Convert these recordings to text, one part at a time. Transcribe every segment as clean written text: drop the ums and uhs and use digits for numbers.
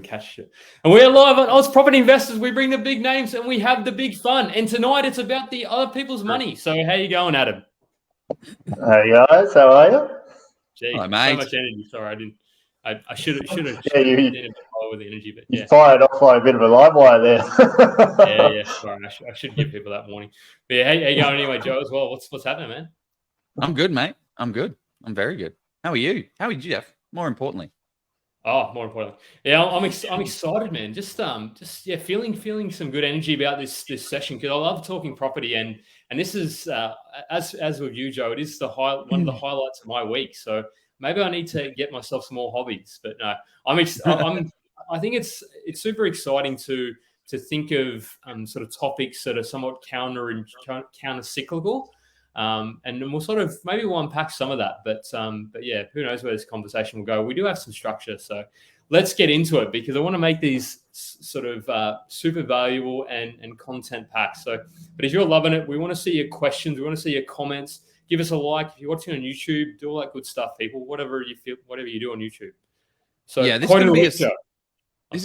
catch it. And we're live on Oz Property Investors. We bring the big names and we have the big fun. And tonight it's about the other people's money. So how you going, Adam? Hey guys, how are you? Gee, hello, mate. So much energy. Sorry, I didn't. I should have. Yeah, you been a bit higher with the energy, but you fired off like a bit of a live wire there. yeah. Sorry, I should give people that warning. But yeah, how you going anyway, Joe? As well, what's happening, man? I'm good, mate. I'm good. I'm very good. How are you? How are you, Jeff? More importantly. Oh, more importantly, yeah, I'm excited, man. Just feeling some good energy about this session because I love talking property and this is as with you, Joe, it is one of the highlights of my week. So maybe I need to get myself some more hobbies. But no, I think it's super exciting to think of sort of topics that are somewhat counter cyclical. And then we'll unpack some of that, but yeah, who knows where this conversation will go. We do have some structure, so let's get into it because I want to make these sort of super valuable and content packed. So, but if you're loving it, we want to see your questions, we want to see your comments. Give us a like if you're watching on YouTube. Do all that good stuff, people. Whatever you do on YouTube. So yeah, this is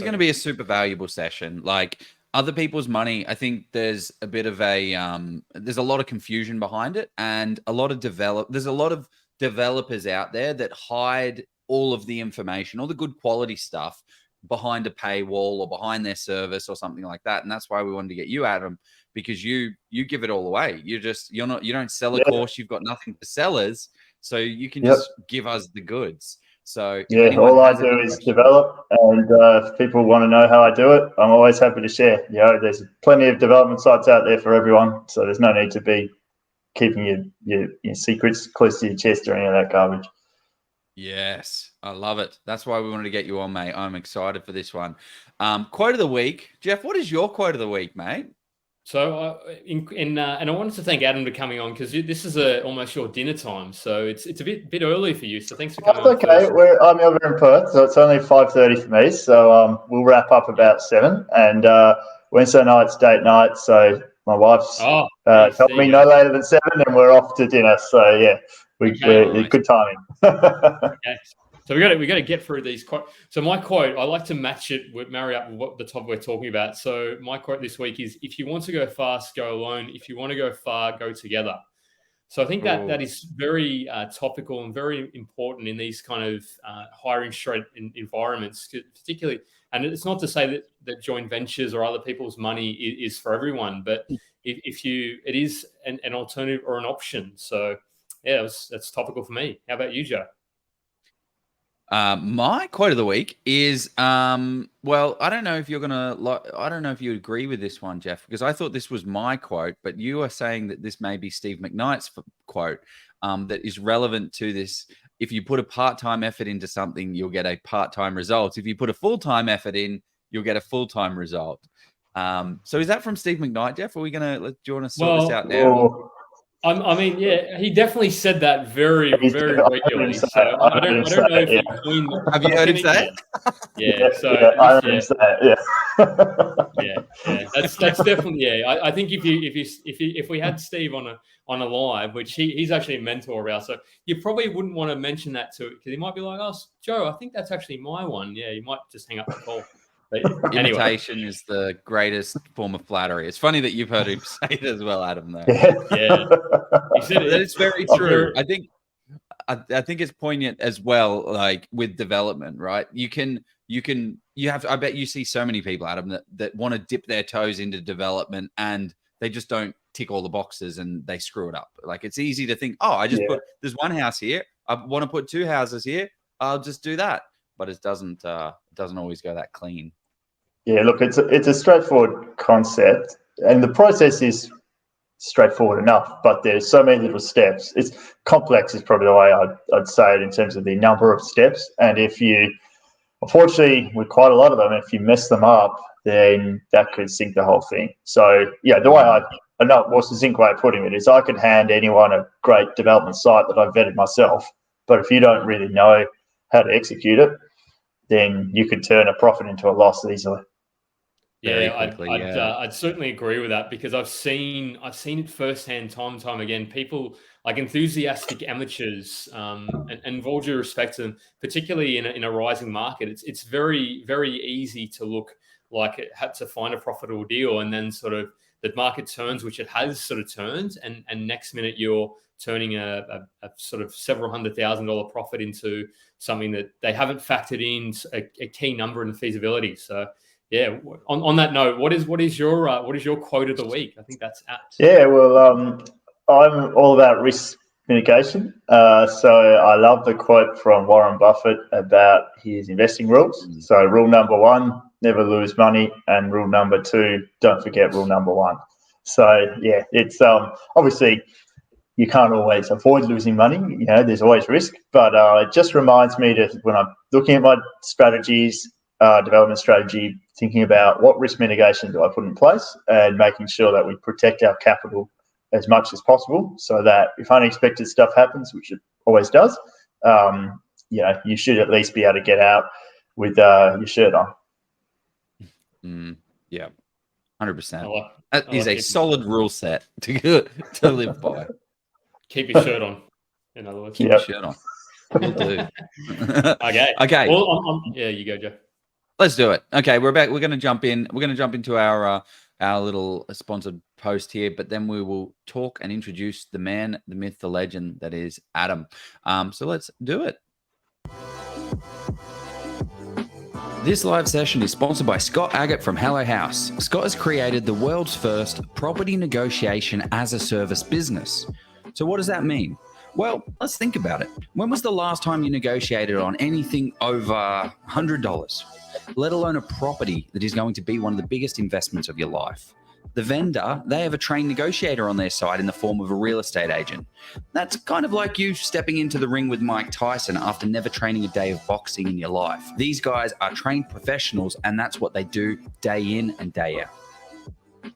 going to be a super valuable session. Like other people's money, I think there's a bit of there's a lot of confusion behind it, and there's a lot of developers out there that hide all of the information, all the good quality stuff behind a paywall or behind their service or something like that. And that's why we wanted to get you, Adam, because you give it all away. You don't sell a course, you've got nothing to sell us, so you can just give us the goods. So yeah, all I do is develop, and if people want to know how I do it, I'm always happy to share. There's plenty of development sites out there for everyone, so there's no need to be keeping your secrets close to your chest or any of that garbage. Yes, I love it. That's why we wanted to get you on, mate. I'm excited for this one. Quote of the week, Jeff. What is your quote of the week, mate? So, and I wanted to thank Adam for coming on because this is almost your dinner time, so it's a bit early for you. So thanks for coming. That's okay. I'm over in Perth, so it's only 5:30 for me. So we'll wrap up about 7, and Wednesday night's date night. So my wife's told me no later than 7, and we're off to dinner. So yeah, we're good timing. Okay. So we got to get through these quotes. So my quote, I like to marry up with what the topic we're talking about. So my quote this week is: "If you want to go fast, go alone. If you want to go far, go together." So I think that is very topical and very important in these kind of hiring straight environments, particularly. And it's not to say that joint ventures or other people's money is for everyone, but it is an alternative or an option. So yeah, that's topical for me. How about you, Joe? My quote of the week is, well, I don't know if I don't know if you agree with this one, Jeff, because I thought this was my quote, but you are saying that this may be Steve McKnight's quote that is relevant to this. If you put a part-time effort into something, you'll get a part-time result. If you put a full-time effort in, you'll get a full-time result. So is that from Steve McKnight, Jeff? Do you want to sort this out now? I mean, yeah, he definitely said that very regularly. So I don't know if you've seen. Have you heard him say it? Yeah. So I heard him say it. Yeah. That's definitely I think if we had Steve on a live, which he's actually a mentor of ours, so you probably wouldn't want to mention that to it because he might be like, "Oh, Joe, I think that's actually my one." Yeah, you might just hang up the call. Imitation is the greatest form of flattery. It's funny that you've heard him say it as well, Adam. Though, yeah, he said it. It's very true. I think it's poignant as well. Like with development, right? I bet you see so many people, Adam, that want to dip their toes into development and they just don't tick all the boxes and they screw it up. Like it's easy to think, there's one house here. I want to put 2 houses here. I'll just do that, but it doesn't always go that clean. Yeah, look, it's a straightforward concept, and the process is straightforward enough, but there's so many little steps. It's complex is probably the way I'd say it in terms of the number of steps. And unfortunately, with quite a lot of them, if you mess them up, then that could sink the whole thing. So yeah, the way what's the succinct way of putting it is I could hand anyone a great development site that I've vetted myself, but if you don't really know how to execute it, then you could turn a profit into a loss easily. Yeah, I'd certainly agree with that because I've seen it firsthand time and time again. People like enthusiastic amateurs, and with all due respect to them, particularly in a rising market, it's very, very easy to look like it had to find a profitable deal, and then sort of the market turns, which it has sort of turned, and next minute you're turning a sort of several $100,000 profit into something that they haven't factored in a key number in the feasibility. So yeah, on that note, what is your quote of the week? I think that's apt. Yeah, well, I'm all about risk mitigation. So I love the quote from Warren Buffett about his investing rules. So rule number 1, never lose money, and rule number 2, don't forget rule number 1. So yeah, it's obviously you can't always avoid losing money. You know, there's always risk, but it just reminds me to, when I'm looking at my strategies, development strategy, thinking about what risk mitigation do I put in place, and making sure that we protect our capital as much as possible, so that if unexpected stuff happens, which it always does, you should at least be able to get out with your shirt on. Yeah, 100%. That is a solid rule set to live by. Keep your shirt on. In other words, keep your shirt on. Will do. Okay. Well, yeah, you go, Joe. Let's do it. Okay, we're back. We're going to jump in. We're going to jump into our little sponsored post here, but then we will talk and introduce the man, the myth, the legend that is Adam. So let's do it. This live session is sponsored by Scott Agate from Hello House. Scott has created the world's first property negotiation as a service business. So what does that mean? Well, let's think about it. When was the last time you negotiated on anything over $100, let alone a property that is going to be one of the biggest investments of your life? The vendor, they have a trained negotiator on their side in the form of a real estate agent. That's kind of like you stepping into the ring with Mike Tyson after never training a day of boxing in your life. These guys are trained professionals, and that's what they do day in and day out.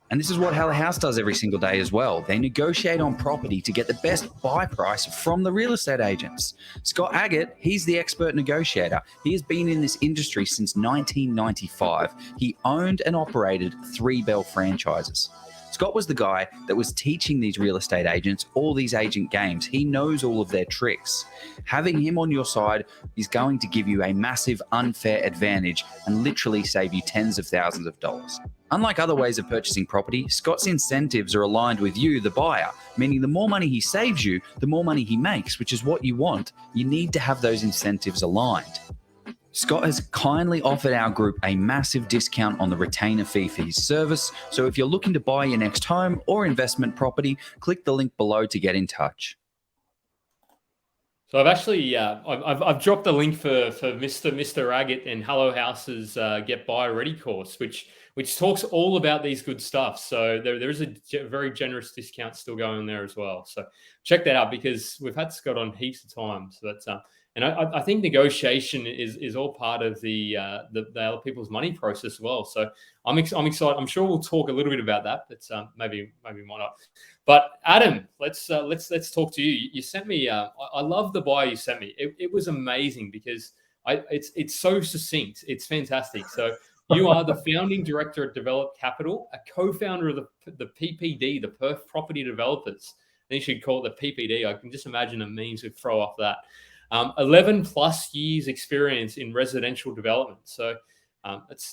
And this is what Hello House does every single day as well. They negotiate on property to get the best buy price from the real estate agents. Scott Agate, he's the expert negotiator. He has been in this industry since 1995. He owned and operated 3 Bell franchises. Scott was the guy that was teaching these real estate agents all these agent games. He knows all of their tricks. Having him on your side is going to give you a massive unfair advantage and literally save you tens of thousands of dollars. Unlike other ways of purchasing property, Scott's incentives are aligned with you, the buyer, meaning the more money he saves you, the more money he makes, which is what you want. You need to have those incentives aligned. Scott has kindly offered our group a massive discount on the retainer fee for his service. So if you're looking to buy your next home or investment property, click the link below to get in touch. So I've actually I've dropped the link for Mr. Agate and Hello House's Get Buyer Ready course, which talks all about these good stuff. So there is a very generous discount still going on there as well. So check that out, because we've had Scott on heaps of times. So that's and I think negotiation is all part of the other people's money process as well. So I'm excited. I'm sure we'll talk a little bit about that, but maybe why not. But Adam, let's talk to you. You sent me. I love the bio you sent me. It was amazing because it's so succinct. It's fantastic. So you are the founding director at Develop Capital, a co-founder of the PPD, the Perth Property Developers. I think you should call it the PPD. I can just imagine the memes would throw off that. 11 plus years experience in residential development. So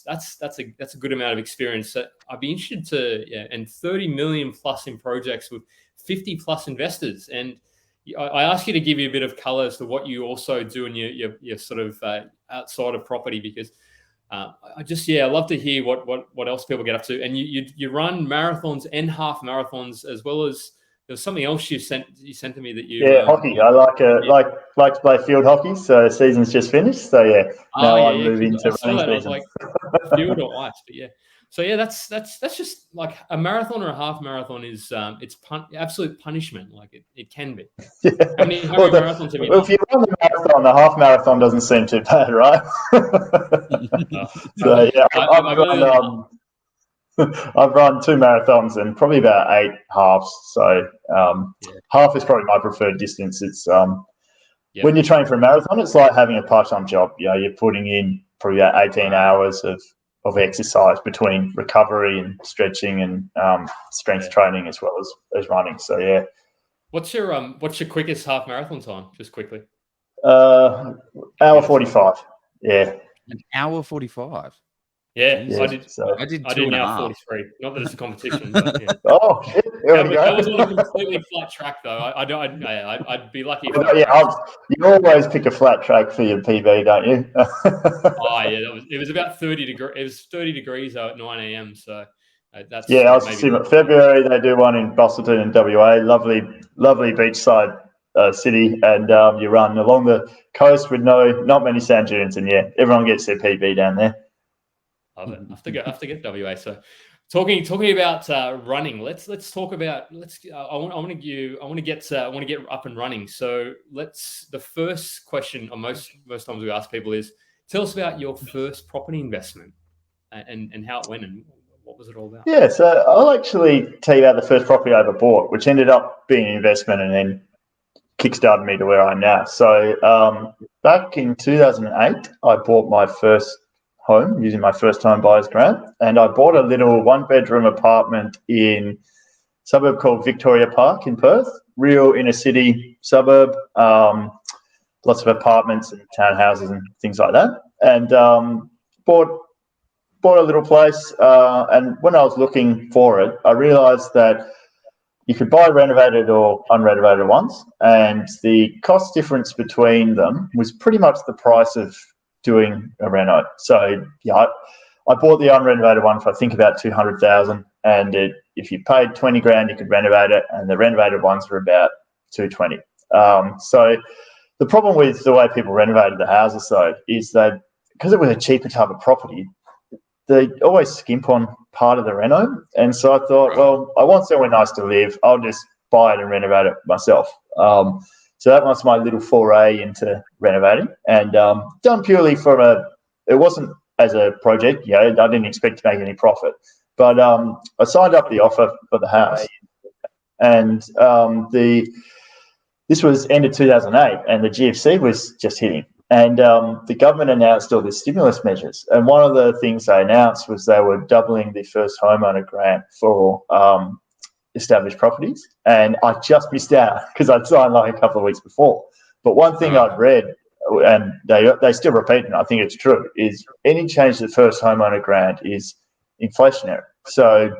that's a good amount of experience. So I'd be interested to, and 30 million plus in projects with 50 plus investors. And I ask you to give you a bit of color as to what you also do in your sort of outside of property, because I love to hear what else people get up to. And you run marathons and half marathons, as well as there was something else you sent to me that you. Yeah, hockey. I like to play field hockey. So season's just finished. So yeah, now I'm moving to running season. I was like field or ice, but yeah. So yeah, that's just like a marathon or a half marathon is absolute punishment. Like it can be. Yeah. How many marathons have you done? If you run the marathon, the half marathon doesn't seem too bad, right? So yeah, I've run 2 marathons and probably about 8 halves. So half is probably my preferred distance. It's when you train for a marathon, it's like having a part-time job. You know, you're putting in probably about 18 hours of exercise between recovery and stretching and strength training as well as running. So yeah, What's your quickest half marathon time? Just quickly. Hour 45. Yeah. An hour 45. Yeah, Yeah, I did. so. I did I two did and a now half. 43. Not that it's a competition, but yeah. Oh, shit. There we go. That was on a completely flat track, though. I'd be lucky if that. Yeah, you always pick a flat track for your PB, don't you? Oh yeah, it was about 30 degrees. It was 30 degrees at 9 a.m. So that's yeah, I was maybe assuming February they do one in Boston and WA, lovely beachside city, and you run along the coast with not many sand dunes, and yeah, everyone gets their PB down there. Love it. I have to get WA. So talking about running, let's talk about I want to get up and running. So the first question most times we ask people is, tell us about your first property investment and how it went and what was it all about? Yeah, so I'll actually tell you about the first property I ever bought, which ended up being an investment and then kickstarted me to where I am now. So back in 2008, I bought my first home using my first home buyer's grant, and I bought a little one-bedroom apartment in a suburb called Victoria Park in Perth, real inner city suburb, lots of apartments and townhouses and things like that, and bought a little place, and when I was looking for it, I realised that you could buy renovated or unrenovated ones, and the cost difference between them was pretty much the price of doing a reno. So yeah, I bought the unrenovated one for I think about 200,000, and if you paid 20 grand, you could renovate it, and the renovated ones were about 220. So the problem with the way people renovated the houses though is that because it was a cheaper type of property, they always skimp on part of the reno, and so I thought, well, I want somewhere nice to live. I'll just buy it and renovate it myself. So that was my little foray into renovating, and done purely it wasn't as a project. I didn't expect to make any profit, but I signed up the offer for the house, and this was end of 2008, and the GFC was just hitting. And the government announced all the stimulus measures. And one of the things they announced was they were doubling the first homeowner grant for established properties. And I just missed out because I'd signed like a couple of weeks before. But one thing I'd read, and they still repeat it, I think it's true, is any change to the first homeowner grant is inflationary. So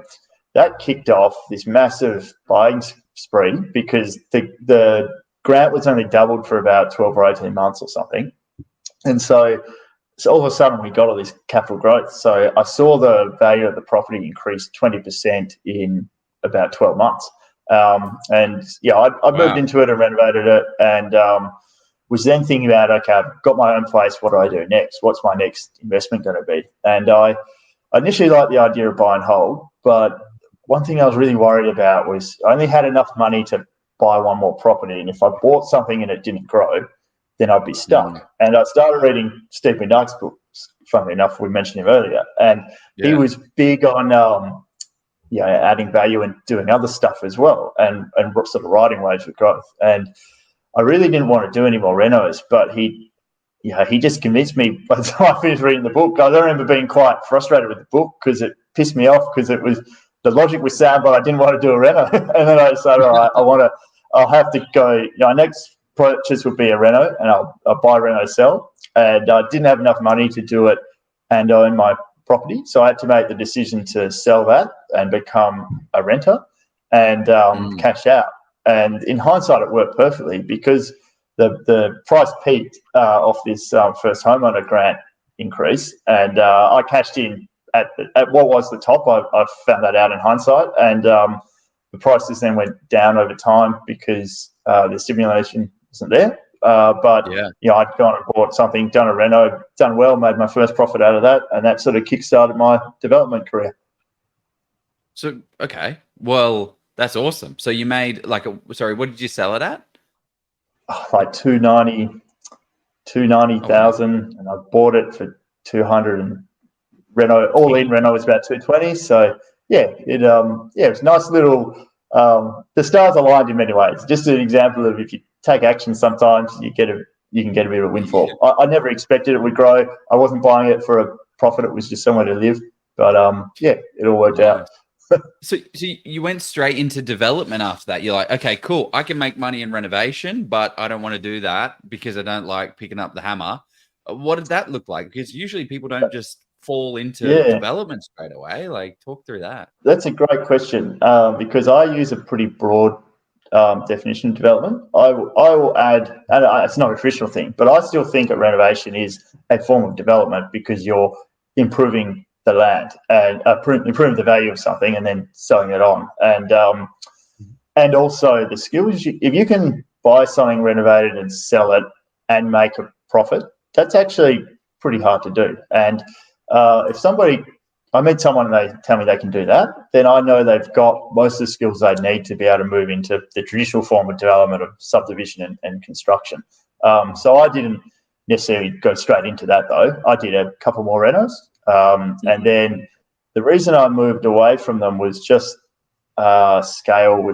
that kicked off this massive buying spree because the grant was only doubled for about 12 or 18 months or something. And so all of a sudden we got all this capital growth. So I saw the value of the property increase 20% in about 12 months. And yeah, I moved into it and renovated it, and was then thinking about, okay, I've got my own place. What do I do next? What's my next investment going to be? And I initially liked the idea of buy and hold, but one thing I was really worried about was I only had enough money to buy one more property, and if I bought something and it didn't grow, then I'd be stuck. And I started reading Steve McKnight's books. Funnily enough, we mentioned him earlier, and he was big on adding value and doing other stuff as well, and sort of riding waves with growth. And I really didn't want to do any more renos, but he just convinced me. By the time I finished reading the book, I remember being quite frustrated with the book because it pissed me off because the logic was sound, but I didn't want to do a reno. And then I decided, all right, I'll have to go. My next purchase would be a reno, and I'll buy, reno, sell. And I didn't have enough money to do it and own my property, so I had to make the decision to sell that and become a renter and cash out. And in hindsight, it worked perfectly because the price peaked off this first homeowner grant increase, and I cashed in at what was the top. I found that out in hindsight, and the prices then went down over time because the stimulation wasn't there. But I'd gone and bought something, done a reno, done well, made my first profit out of that, and that sort of kickstarted my development career. So, okay, well, that's awesome. So you made what did you sell it at? Like 290,000, and I bought it for 200, and reno all in reno was about 220. So it was a nice little. The stars aligned in many ways. Just an example of if you take action, sometimes you can get a bit of a windfall. I never expected it would grow. I wasn't buying it for a profit. It was just somewhere to live. But it all worked out. So you went straight into development after that. You're like, okay, cool. I can make money in renovation, but I don't want to do that because I don't like picking up the hammer. What did that look like? Because usually people don't just fall into Yeah, development straight away. Like, talk through that. that's a great question because I use a pretty broad definition of development. I will add, and it's not an official thing, but I still think that renovation is a form of development because you're improving the land and improving the value of something and then selling it on. And also the skills, if you can buy something renovated and sell it and make a profit, that's actually pretty hard to do. And if I meet someone and they tell me they can do that, then I know they've got most of the skills they need to be able to move into the traditional form of development of subdivision and construction. So I didn't necessarily go straight into that though. I did a couple more renos. And then the reason I moved away from them was just scale.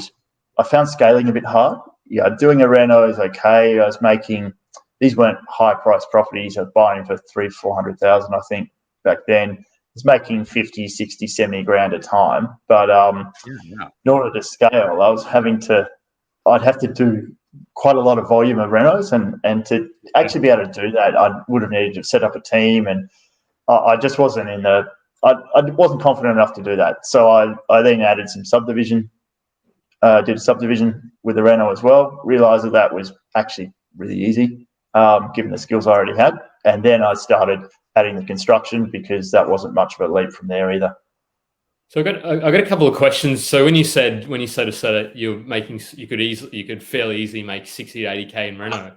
I found scaling a bit hard. Yeah, doing a reno is okay. I was making, these weren't high price properties. I was buying for 300,000-400,000, I think, back then. I was making 50, 60, 70 grand a time. But in order to scale, I'd have to do quite a lot of volume of renos, and to actually be able to do that, I would have needed to set up a team, and I just wasn't I wasn't confident enough to do that. So I then added some subdivision, did a subdivision with the reno as well, realised that was actually really easy, given the skills I already had. And then I started adding the construction because that wasn't much of a leap from there either. So I got a couple of questions. So when you said that you could fairly easily make 60 to 80K in reno,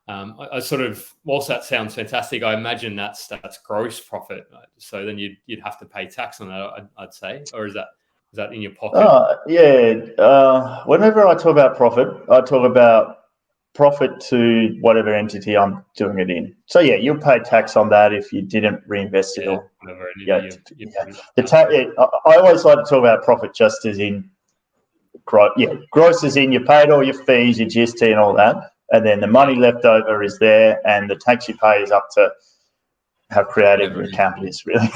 I sort of, whilst that sounds fantastic, I imagine that's gross profit. So then you'd have to pay tax on that, I'd say, or is that in your pocket? Whenever I talk about profit, I talk about profit to whatever entity I'm doing it in. So yeah, you'll pay tax on that if you didn't reinvest it or I always like to talk about profit just as in gross as in you paid all your fees, your GST and all that, and then the money left over is there, and the tax you pay is up to how creative your accountant is, really.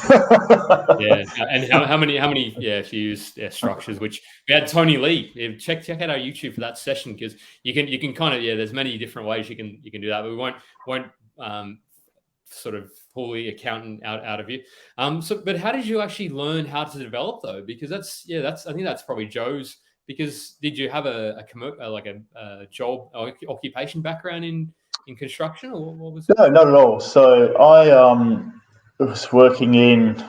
And how many if you use structures, which we had Tony Lee. Check out our YouTube for that session, because you can kind of there's many different ways you can do that, but we won't sort of pull the accountant out of you. But how did you actually learn how to develop though? Because I think that's probably Joe's. Because did you have a job or occupation background in construction, or what was it? No, not at all. So I was working in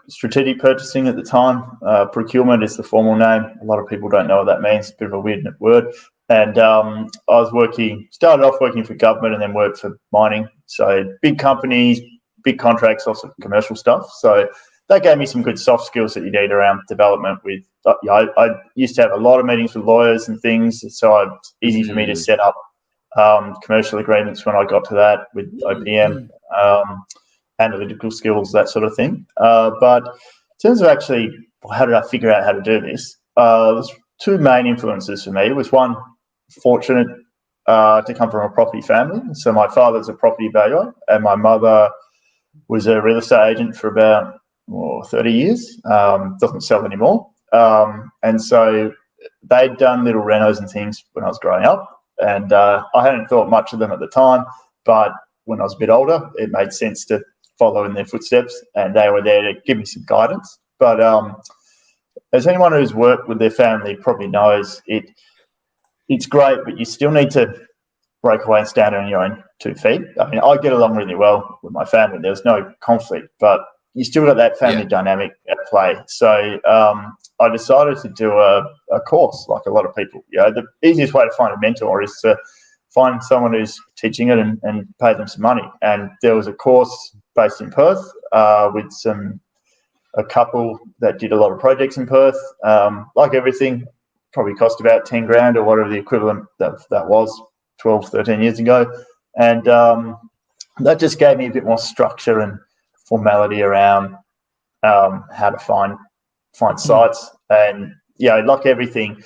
strategic purchasing at the time. Procurement is the formal name. A lot of people don't know what that means. It's a bit of a weird word. And I started off working for government and then worked for mining. So big companies, big contracts, also commercial stuff. So that gave me some good soft skills that you need around development. I used to have a lot of meetings with lawyers and things, so it's easy for me to set up commercial agreements when I got to that with OPM, analytical skills, that sort of thing. But in terms of actually, how did I figure out how to do this? There's two main influences for me. It was one, fortunate to come from a property family. So my father's a property valuer, and my mother was a real estate agent for about 30 years, doesn't sell anymore. And so they'd done little renos and things when I was growing up, and I hadn't thought much of them at the time, but when I was a bit older, it made sense to follow in their footsteps, and they were there to give me some guidance. But as anyone who's worked with their family probably knows, it's great, but you still need to break away and stand on your own 2 feet. I mean, I get along really well with my family. There's no conflict, but you still got that family dynamic at play. So I decided to do a course, like a lot of people. The easiest way to find a mentor is to find someone who's teaching it and pay them some money. And there was a course based in Perth with a couple that did a lot of projects in Perth. Like everything, probably cost about 10 grand or whatever the equivalent that was 12, 13 years ago. And that just gave me a bit more structure and formality around how to find sites. And like everything,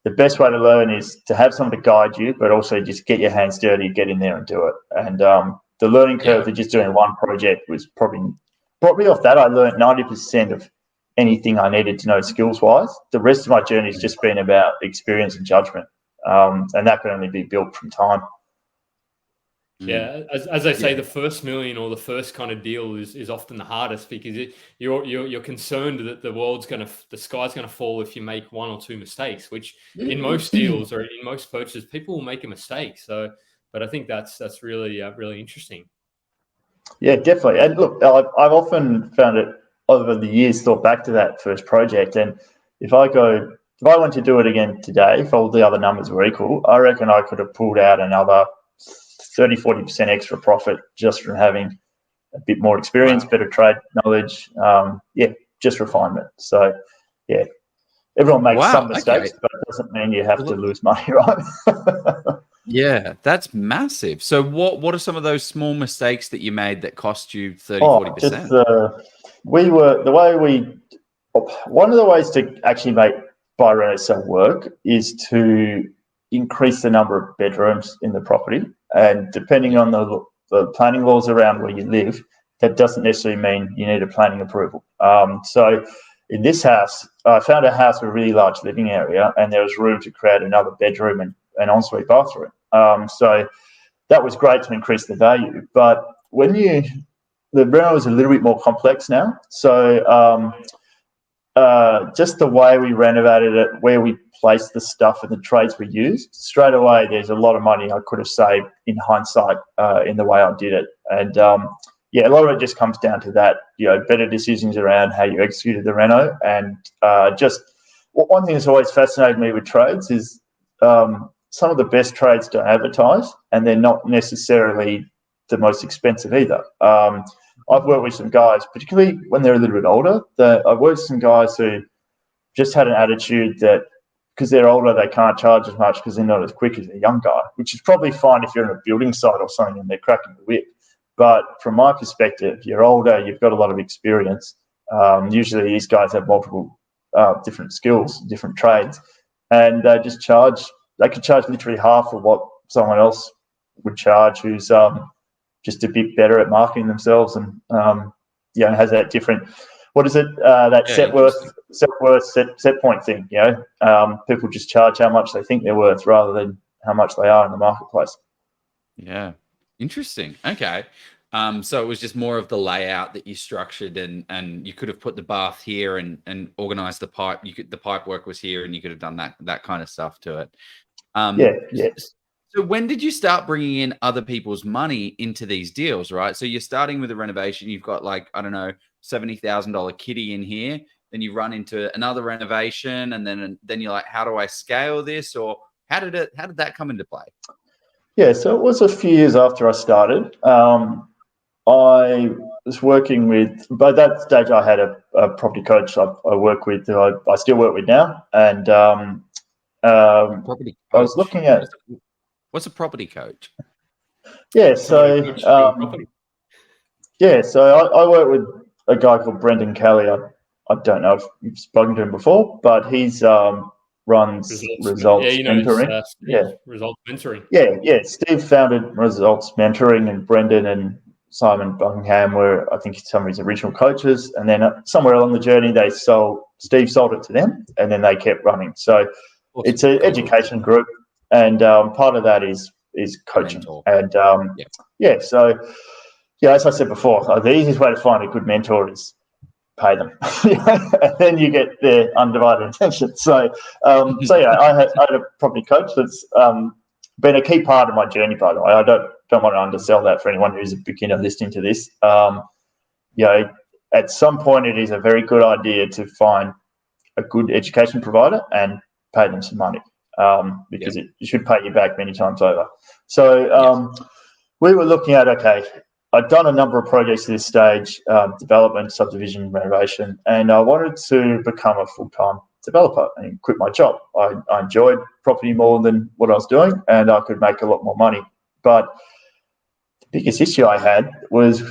the best way to learn is to have someone to guide you, but also just get your hands dirty, get in there and do it. And the learning curve of just doing one project was probably off that. I learned 90% of anything I needed to know skills-wise. The rest of my journey has just been about experience and judgment, and that can only be built from time. Yeah, as they say, the first million or the first kind of deal is often the hardest, because you're concerned that the sky's gonna fall if you make one or two mistakes, which in most deals or in most purchases, people will make a mistake. So, but I think that's really really interesting. Yeah, definitely. And look, I've often found it over the years, thought back to that first project, and if I went to do it again today, if all the other numbers were equal, I reckon I could have pulled out another 30-40% extra profit just from having a bit more experience, better trade knowledge, just refinement. So, yeah, everyone makes some mistakes, but it doesn't mean you have to lose money, right? Yeah, that's massive. So what are some of those small mistakes that you made that cost you 30-40%? One of the ways to actually make buy, rent, sell work is to increase the number of bedrooms in the property. And depending on the planning laws around where you live, that doesn't necessarily mean you need a planning approval. So in this house, I found a house with a really large living area, and there was room to create another bedroom and an ensuite bathroom. So that was great to increase the value. But the reno is a little bit more complex now. So just the way we renovated it, where we placed the stuff and the trades we used, straight away there's a lot of money I could have saved in hindsight in the way I did it. And a lot of it just comes down to that, better decisions around how you executed the reno. And one thing that's always fascinated me with trades is some of the best trades don't advertise, and they're not necessarily the most expensive either. I've worked with some guys, particularly when they're a little bit older, I've worked with some guys who just had an attitude that because they're older, they can't charge as much because they're not as quick as a young guy, which is probably fine if you're in a building site or something and they're cracking the whip. But from my perspective, you're older, you've got a lot of experience. Usually these guys have multiple different skills, different trades, and they could charge literally half of what someone else would charge who's just a bit better at marketing themselves and has that different, set point thing. People just charge how much they think they're worth rather than how much they are in the marketplace. Yeah, interesting. Okay. So it was just more of the layout that you structured, and you could have put the bath here and organized the pipe. The pipe work was here, and you could have done that kind of stuff to it. So when did you start bringing in other people's money into these deals, right? So you're starting with a renovation. You've got $70,000 kitty in here. Then you run into another renovation, and then you're like, how do I scale this? Or how did that come into play? Yeah, so it was a few years after I started. I was working with, by that stage, I had a property coach I work with, who I still work with now, and property coach. I was looking at. What's a property coach? Yeah, so I work with a guy called Brendan Kelly. I don't know if you've spoken to him before, but he's runs results mentoring. Results mentoring. Yeah. Steve founded Results Mentoring, and Brendan and Simon Buckingham were, I think, some of his original coaches. And then somewhere along the journey, Steve sold it to them, and then they kept running. So it's an education group. And part of that is coaching. Mentor. And as I said before, the easiest way to find a good mentor is pay them, and then you get their undivided attention. So I had a property coach that's been a key part of my journey. By the way, I don't want to undersell that for anyone who's a beginner listening to this. At some point, it is a very good idea to find a good education provider and pay them some money. Because it should pay you back many times over. So we were looking at, I'd done a number of projects at this stage, development, subdivision, renovation, and I wanted to become a full-time developer and quit my job. I enjoyed property more than what I was doing, and I could make a lot more money. But the biggest issue I had was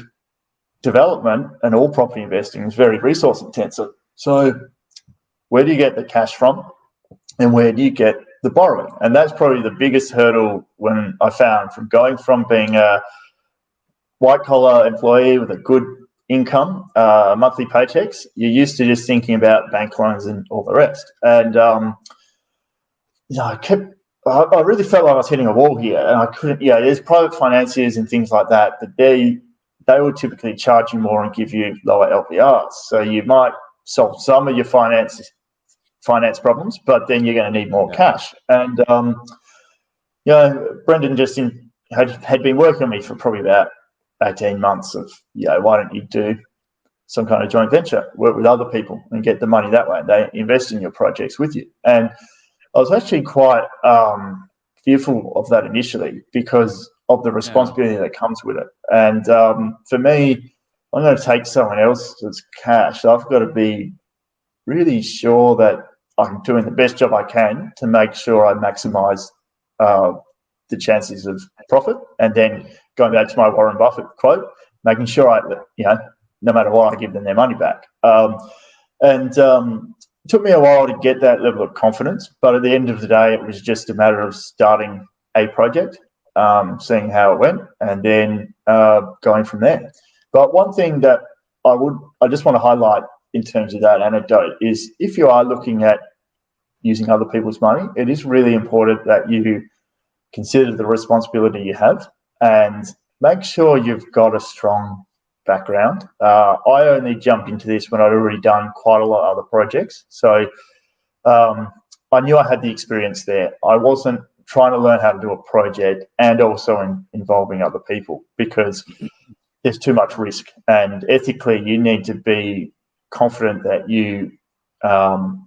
development, and all property investing is very resource intensive. So where do you get the cash from, and where do you get the borrowing? And that's probably the biggest hurdle when I found, from going from being a white collar employee with a good income, monthly paychecks, you're used to just thinking about bank loans and all the rest. And I really felt like I was hitting a wall here, and I couldn't. There's private financiers and things like that, but they will typically charge you more and give you lower LPRs. So you might solve some of your finance problems, but then you're going to need more cash. And Brendan just had been working on me for probably about 18 months of, why don't you do some kind of joint venture, work with other people and get the money that way. They invest in your projects with you. And I was actually quite fearful of that initially because of the responsibility that comes with it. And for me, I'm going to take someone else's cash. I've got to be really sure that I'm doing the best job I can to make sure I maximise the chances of profit. And then going back to my Warren Buffett quote, making sure no matter what, I give them their money back. It took me a while to get that level of confidence, but at the end of the day, it was just a matter of starting a project, seeing how it went, and then going from there. But one thing that I just want to highlight in terms of that anecdote is if you are looking at using other people's money, it is really important that you consider the responsibility you have and make sure you've got a strong background. I only jumped into this when I'd already done quite a lot of other projects. So I knew I had the experience there. I wasn't trying to learn how to do a project and also involving other people because there's too much risk. And ethically, you need to be confident that you are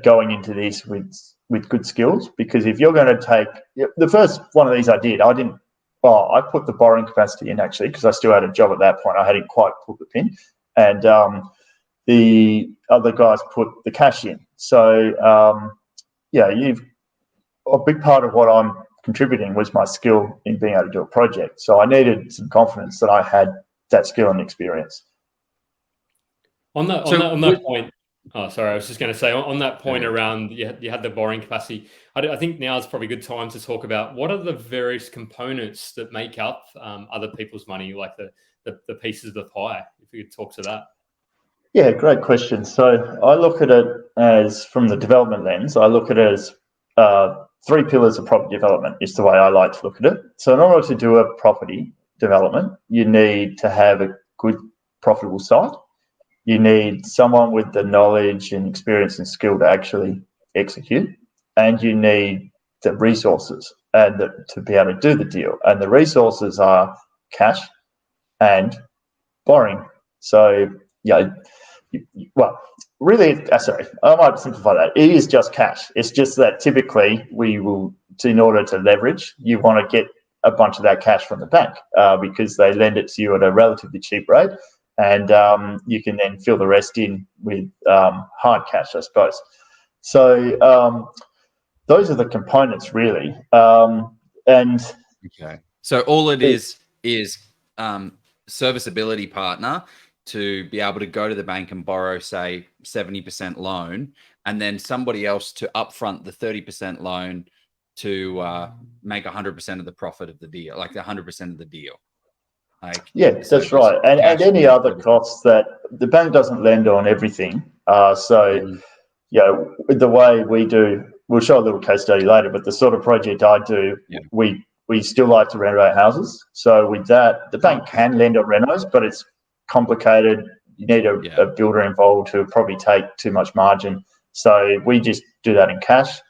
going into this with good skills, because if you're going to take the first one of these I put the borrowing capacity in actually because I still had a job at that point. I hadn't quite put the pin, and the other guys put the cash in. So a big part of what I'm contributing was my skill in being able to do a project. So I needed some confidence that I had that skill and experience. On that point. Oh, sorry. I was just going to say on that point around you had the borrowing capacity. I think now is probably a good time to talk about what are the various components that make up other people's money, like the pieces of the pie. If we could talk to that. Yeah, great question. So I look at it as, from the development lens, I look at it as 3 pillars of property development is the way I like to look at it. So in order to do a property development, you need to have a good, profitable site. You need someone with the knowledge and experience and skill to actually execute, and you need the resources to be able to do the deal. And the resources are cash and borrowing. So, really, sorry, I might simplify that. It is just cash. It's just that typically in order to leverage, you want to get a bunch of that cash from the bank because they lend it to you at a relatively cheap rate. And you can then fill the rest in with hard cash, I suppose. So those are the components, really. Okay. So all it is serviceability partner to be able to go to the bank and borrow, say, 70% loan, and then somebody else to upfront the 30% loan to make 100% of the profit of the deal, like the 100% of the deal. That's right. And any other costs that the bank doesn't lend on everything. The way we do, we'll show a little case study later, but the sort of project I do, we still like to renovate houses. So with that, the bank can lend on renos, but it's complicated. You need a builder involved who probably take too much margin. So we just do that in cash.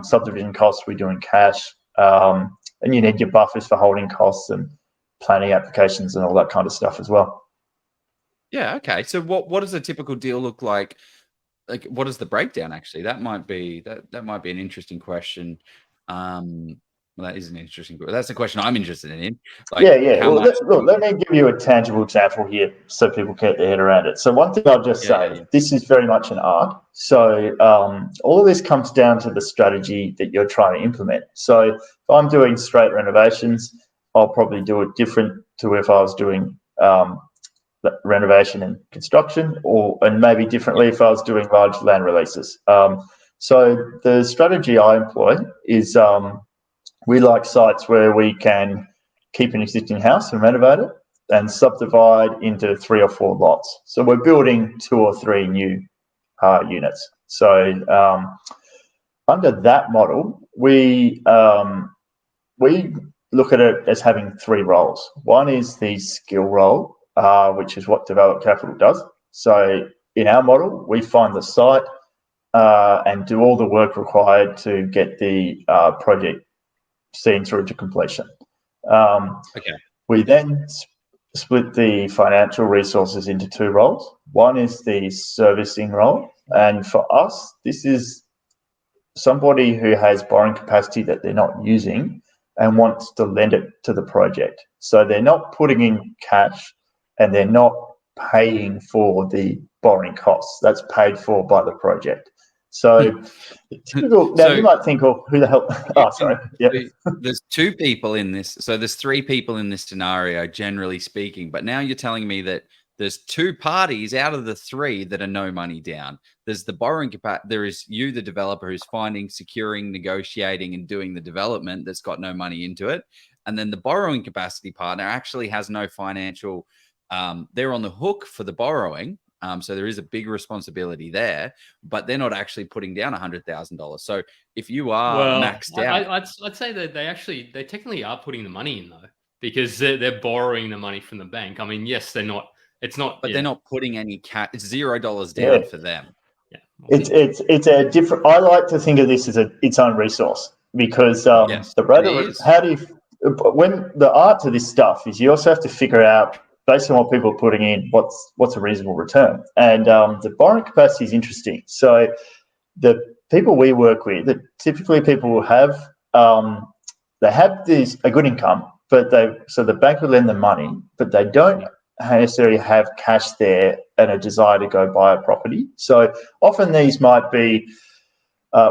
Subdivision costs we do in cash. And you need your buffers for holding costs and planning applications and all that kind of stuff as well. Yeah. Okay. So what does a typical deal look like? Like, what is the breakdown? Actually, that might be an interesting question. That is an interesting. That's the question I'm interested in. Let me give you a tangible example here so people can get their head around it. So one thing I'll just say, this is very much an art. So all of this comes down to the strategy that you're trying to implement. So if I'm doing straight renovations, I'll probably do it different to if I was doing renovation and construction, and maybe differently if I was doing large land releases. So the strategy I employ is we like sites where we can keep an existing house and renovate it, and subdivide into 3 or 4 lots. So we're building 2 or 3 new units. So under that model, we look at it as having 3 roles. One is the skill role, which is what Develop Capital does. So in our model, we find the site and do all the work required to get the project seen through to completion. Okay. We then split the financial resources into 2 roles. One is the servicing role, and for us, this is somebody who has borrowing capacity that they're not using and wants to lend it to the project. So they're not putting in cash and they're not paying for the borrowing costs. That's paid for by the project. So typical, now you might think, oh, who the hell? Oh, sorry. Yep. There's 2 people in this. So there's 3 people in this scenario, generally speaking. But now you're telling me that there's 2 parties out of the 3 that are no money down. There's the borrowing capacity. There is you, the developer, who's finding, securing, negotiating, and doing the development that's got no money into it. And then the borrowing capacity partner actually has no financial. They're on the hook for the borrowing. So there is a big responsibility there, but they're not actually putting down $100,000. So if you are maxed out, I'd say that they technically are putting the money in though, because they're borrowing the money from the bank. I mean, yes, they're not. It's not, but they're not putting any cash. It's $0 down for them. Yeah, it's a different. I like to think of this as its own resource because yes, the rate of how do you when the art to this stuff is you also have to figure out based on what people are putting in what's a reasonable return, and the borrowing capacity is interesting. So the people we work with, typically people who have they have a good income, but the bank will lend them money, but they don't necessarily have cash there and a desire to go buy a property. So often these might be,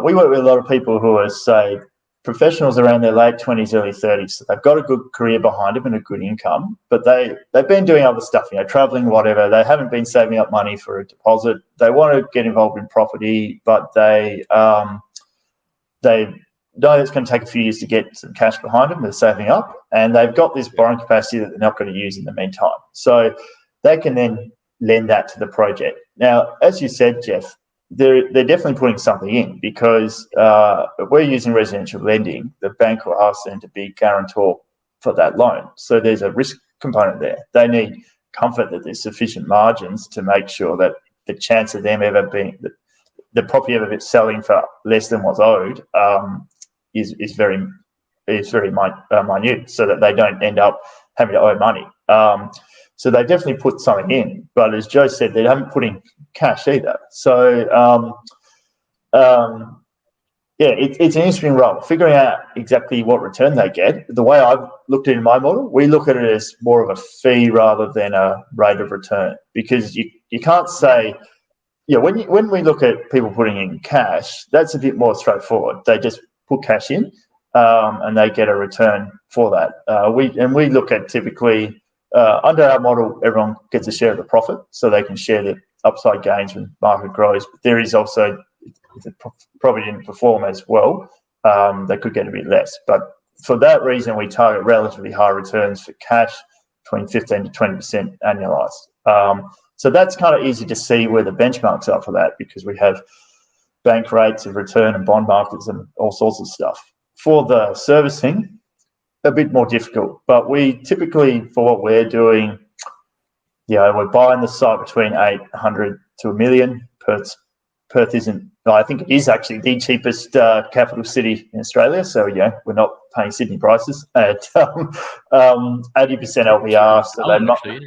we work with a lot of people who are, say, professionals around their late 20s, early 30s. So they've got a good career behind them and a good income, but they've been doing other stuff, traveling, whatever. They haven't been saving up money for a deposit. They want to get involved in property, but they know it's going to take a few years to get some cash behind them. They're saving up, and they've got this borrowing capacity that they're not going to use in the meantime. So they can then lend that to the project. Now, as you said, Jeff, they're definitely putting something in because if we're using residential lending, the bank will ask them to be guarantor for that loan. So there's a risk component there. They need comfort that there's sufficient margins to make sure that the chance of them ever being the property ever selling for less than what's owed is very minute, so that they don't end up having to owe money. So they definitely put something in, but as Joe said, they haven't put in cash either. So it's an interesting role, figuring out exactly what return they get. The way I've looked at it in my model, we look at it as more of a fee rather than a rate of return, because you can't say, when we look at people putting in cash, that's a bit more straightforward. They just put cash in and they get a return for that. We look at typically under our model, everyone gets a share of the profit, so they can share the upside gains when market grows. But there is also, if the property didn't perform as well, they could get a bit less. But for that reason, we target relatively high returns for cash, between 15 to 20% annualized. So that's kind of easy to see where the benchmarks are for that, because we have bank rates of return and bond markets and all sorts of stuff. For the servicing, a bit more difficult, but we typically, for what we're doing, we're buying the site between 800 to $1 million. Perth isn't, I think it is actually the cheapest capital city in Australia, so we're not paying Sydney prices at 80% LVR. So they might.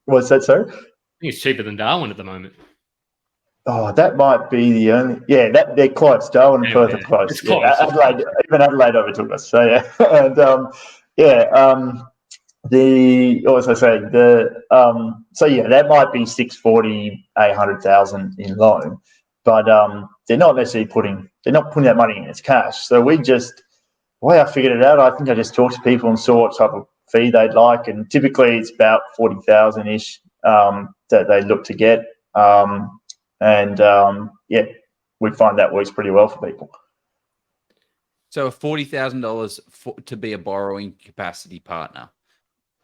What's that, sorry? I think it's cheaper than Darwin at the moment. Oh, that might be the only. Yeah, they're close. Darwin and Perth are close. It's close. Adelaide, even Adelaide overtook us. So and what was I saying? That might be 640, 800,000 in loan, but they're not necessarily putting that money in as cash. So the way I figured it out, I think I just talked to people and saw what type of fee they'd like, and typically it's about 40,000 ish that they look to get. We find that works pretty well for people. So $40,000 to be a borrowing capacity partner.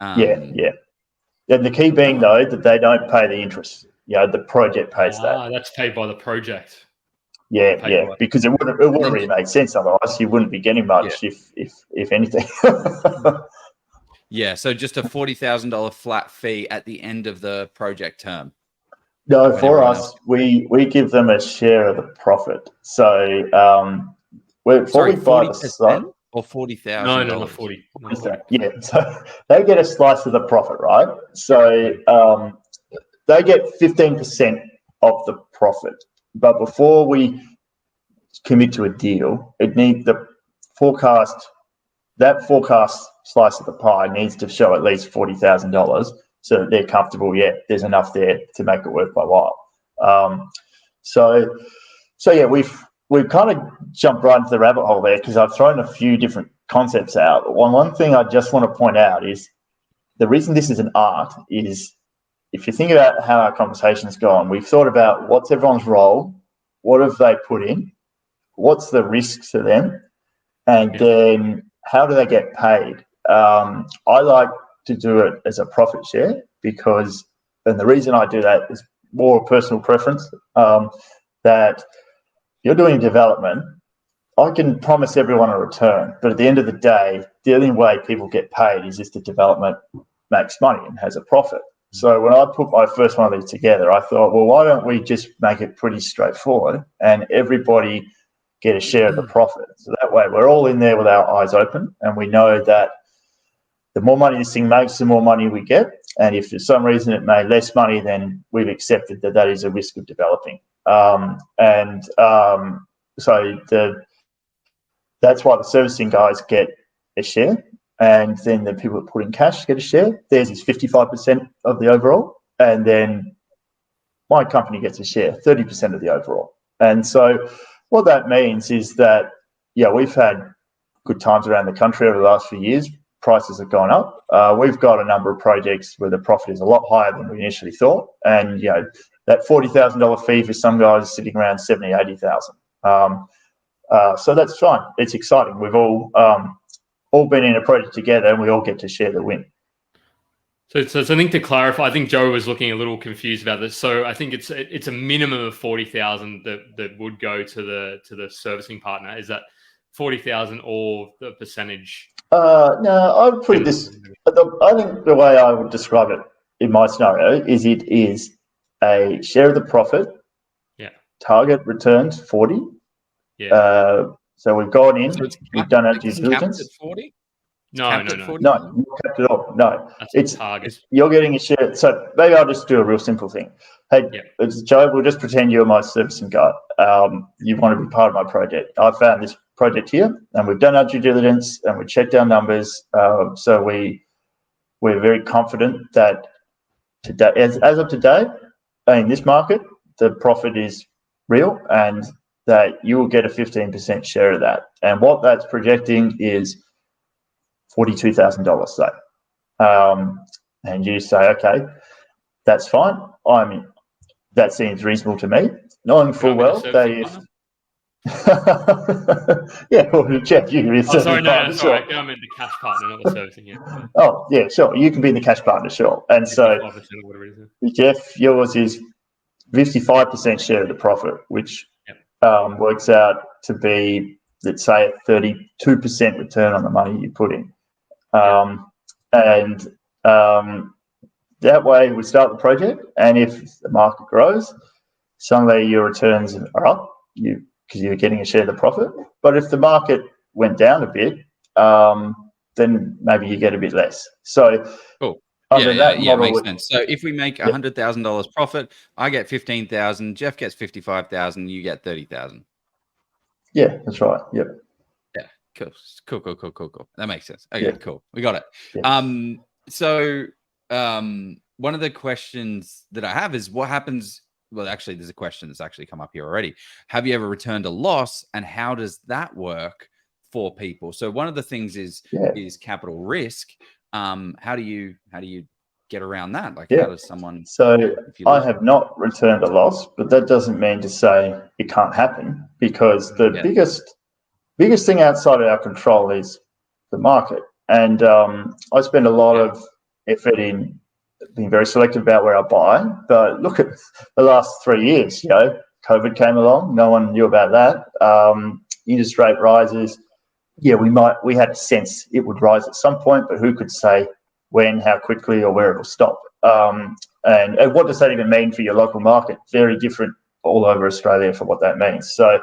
Yeah. And the key being, though, that they don't pay the interest. The project pays that. That's paid by the project. Yeah, because it wouldn't really make sense otherwise. You wouldn't be getting much if anything. Yeah, so just a $40,000 flat fee at the end of the project term. No, for us, we give them a share of the profit. So before we buy the site, or $40,000. No, not 40. Not 40. Yeah, so they get a slice of the profit, right? So they get 15% of the profit. But before we commit to a deal, it needs the forecast. That forecast slice of the pie needs to show at least $40,000, so that they're comfortable. Yeah, there's enough there to make it worth my while. So yeah, we've kind of jumped right into the rabbit hole there because I've thrown a few different concepts out. One thing I just want to point out is the reason this is an art is if you think about how our conversation's gone, we've thought about what's everyone's role, what have they put in, what's the risk to them, and then how do they get paid? I like to do it as a profit share because, and the reason I do that is more personal preference, that you're doing development. I can promise everyone a return, but at the end of the day, the only way people get paid is if the development makes money and has a profit. So when I put my first one of these together, I thought, well, why don't we just make it pretty straightforward and everybody get a share of the profit? So that way we're all in there with our eyes open and we know that the more money this thing makes, the more money we get. And if for some reason it made less money, then we've accepted that that is a risk of developing. So that's why the servicing guys get a share. And then the people that put in cash get a share. Theirs is 55% of the overall. And then my company gets a share, 30% of the overall. And so what that means is that, we've had good times around the country over the last few years. Prices have gone up. We've got a number of projects where the profit is a lot higher than we initially thought. And, that $40,000 fee for some guys is sitting around $70,000, $80,000. So that's fine. It's exciting. We've all been in a project together and we all get to share the win. So I think to clarify, I think Joe was looking a little confused about this. So I think it's a minimum of 40,000 that would go to the servicing partner. Is that 40,000 or the percentage? No, I would put it this. I think the way I would describe it in my scenario is it is a share of the profit. Yeah. Target returns 40. Yeah. So we've gone in, we've done our due diligence. Capped at 40? No, not capped at all. No, it's target. You're getting a share. So maybe I'll just do a real simple thing. Hey, it's Joe. We'll just pretend you're my servicing guy. You want to be part of my project. I found this project here, and we've done our due diligence, and we checked our numbers. So we're very confident that today, as of today, in this market, the profit is real, and that you will get a 15% share of that. And what that's projecting is $42,000, say. And you say, okay, that's fine. That seems reasonable to me, knowing full well that if... well, Jeff, you can be a servicing partner. Sorry. I meant the cash partner, not the servicing. Yeah. Oh, yeah, sure. You can be in the cash partner, sure. And so, Jeff, yours is 55% share of the profit, which works out to be, let's say, a 32% return on the money you put in. That way we start the project, and if the market grows, suddenly your returns are up because you're getting a share of the profit. But if the market went down a bit, then maybe you get a bit less. So cool. Yeah, makes sense. So if we make $100,000 profit, I get 15,000, Jeff gets 55,000, you get 30,000. Yeah, that's right. Yep. Yeah, cool. That makes sense. Okay, cool. We got it. Yeah. So one of the questions that I have is what happens. Well, actually, there's a question that's actually come up here already. Have you ever returned a loss, and how does that work for people? So one of the things is capital risk. How do you get around that? Like, how does someone? So I have not returned a loss, but that doesn't mean to say it can't happen, because the biggest thing outside of our control is the market. And I spend a lot of effort in being very selective about where I buy. But look at the last 3 years. COVID came along. No one knew about that. Interest rate rises. Yeah, we had a sense it would rise at some point, but who could say when, how quickly, or where it will stop? And what does that even mean for your local market? Very different all over Australia for what that means. So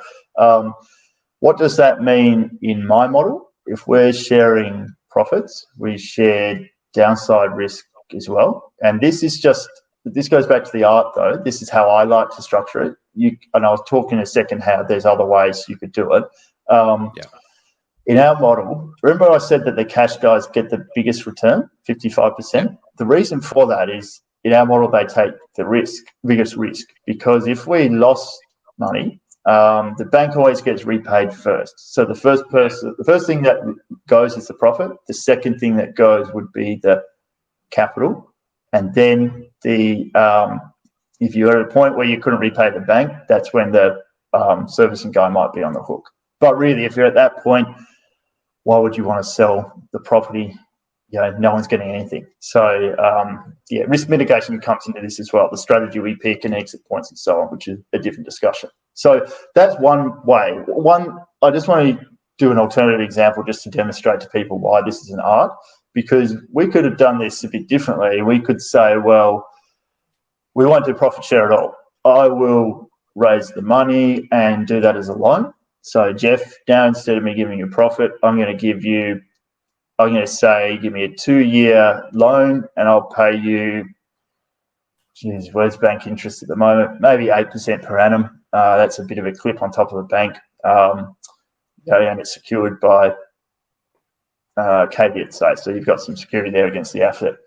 what does that mean in my model? If we're sharing profits, we share downside risk as well. And this goes back to the art, though. This is how I like to structure it. And I was talking a second how there's other ways you could do it. In our model, remember I said that the cash guys get the biggest return, 55%? The reason for that is in our model, they take the biggest risk, because if we lost money, the bank always gets repaid first. So the first thing that goes is the profit. The second thing that goes would be the capital. And then if you're at a point where you couldn't repay the bank, that's when the servicing guy might be on the hook. But really, if you're at that point, why would you want to sell the property? No one's getting anything. So, risk mitigation comes into this as well, the strategy we pick and exit points and so on, which is a different discussion. So that's one way. I just want to do an alternative example just to demonstrate to people why this is an art, because we could have done this a bit differently. We could say, well, we won't do profit share at all. I will raise the money and do that as a loan. So, Jeff, now instead of me giving you profit, I'm going to say, give me a 2-year loan and I'll pay you, where's bank interest at the moment? Maybe 8% per annum. That's a bit of a clip on top of the bank. And it's secured by caveat, say. So you've got some security there against the asset.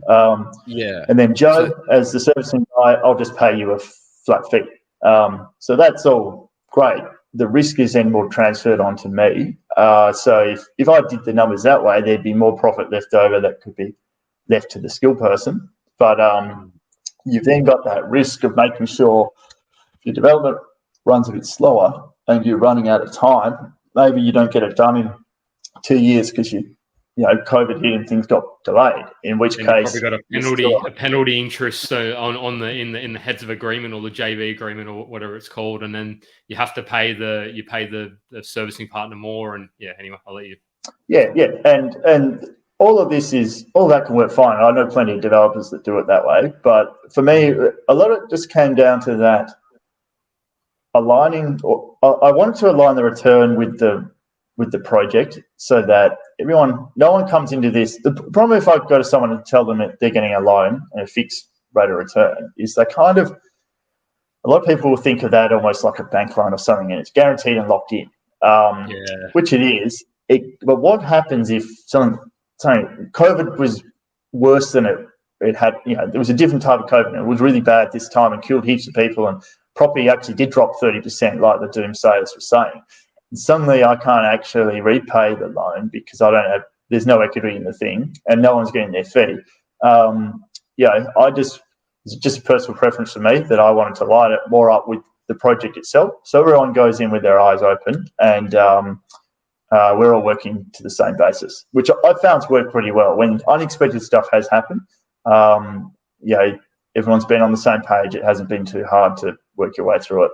And then Joe, as the servicing guy, I'll just pay you a flat fee. So that's all great. The risk is then more transferred onto me. So if I did the numbers that way, there'd be more profit left over that could be left to the skilled person. But you've then got that risk of making sure your development runs a bit slower and you're running out of time. Maybe you don't get it done in 2 years because COVID hit and things got delayed. In which case, you probably got a penalty interest so on the in the heads of agreement or the JV agreement or whatever it's called, and then you have to pay the servicing partner more. And anyway, I'll let you. And all that can work fine. I know plenty of developers that do it that way, but for me, a lot of it just came down to that aligning. I wanted to align the return with the project so that no one comes into this. The problem if I go to someone and tell them that they're getting a loan and a fixed rate of return is a lot of people will think of that almost like a bank loan or something, and it's guaranteed and locked in, which it is. But what happens if something COVID was worse than it had? There was a different type of COVID. It was really bad this time and killed heaps of people, and property actually did drop 30%, like the doomsayers were saying. And suddenly I can't actually repay the loan because there's no equity in the thing and no one's getting their fee. It's just a personal preference for me that I wanted to line it more up with the project itself. So everyone goes in with their eyes open and we're all working to the same basis, which I found's worked pretty well. When unexpected stuff has happened, everyone's been on the same page. It hasn't been too hard to work your way through it.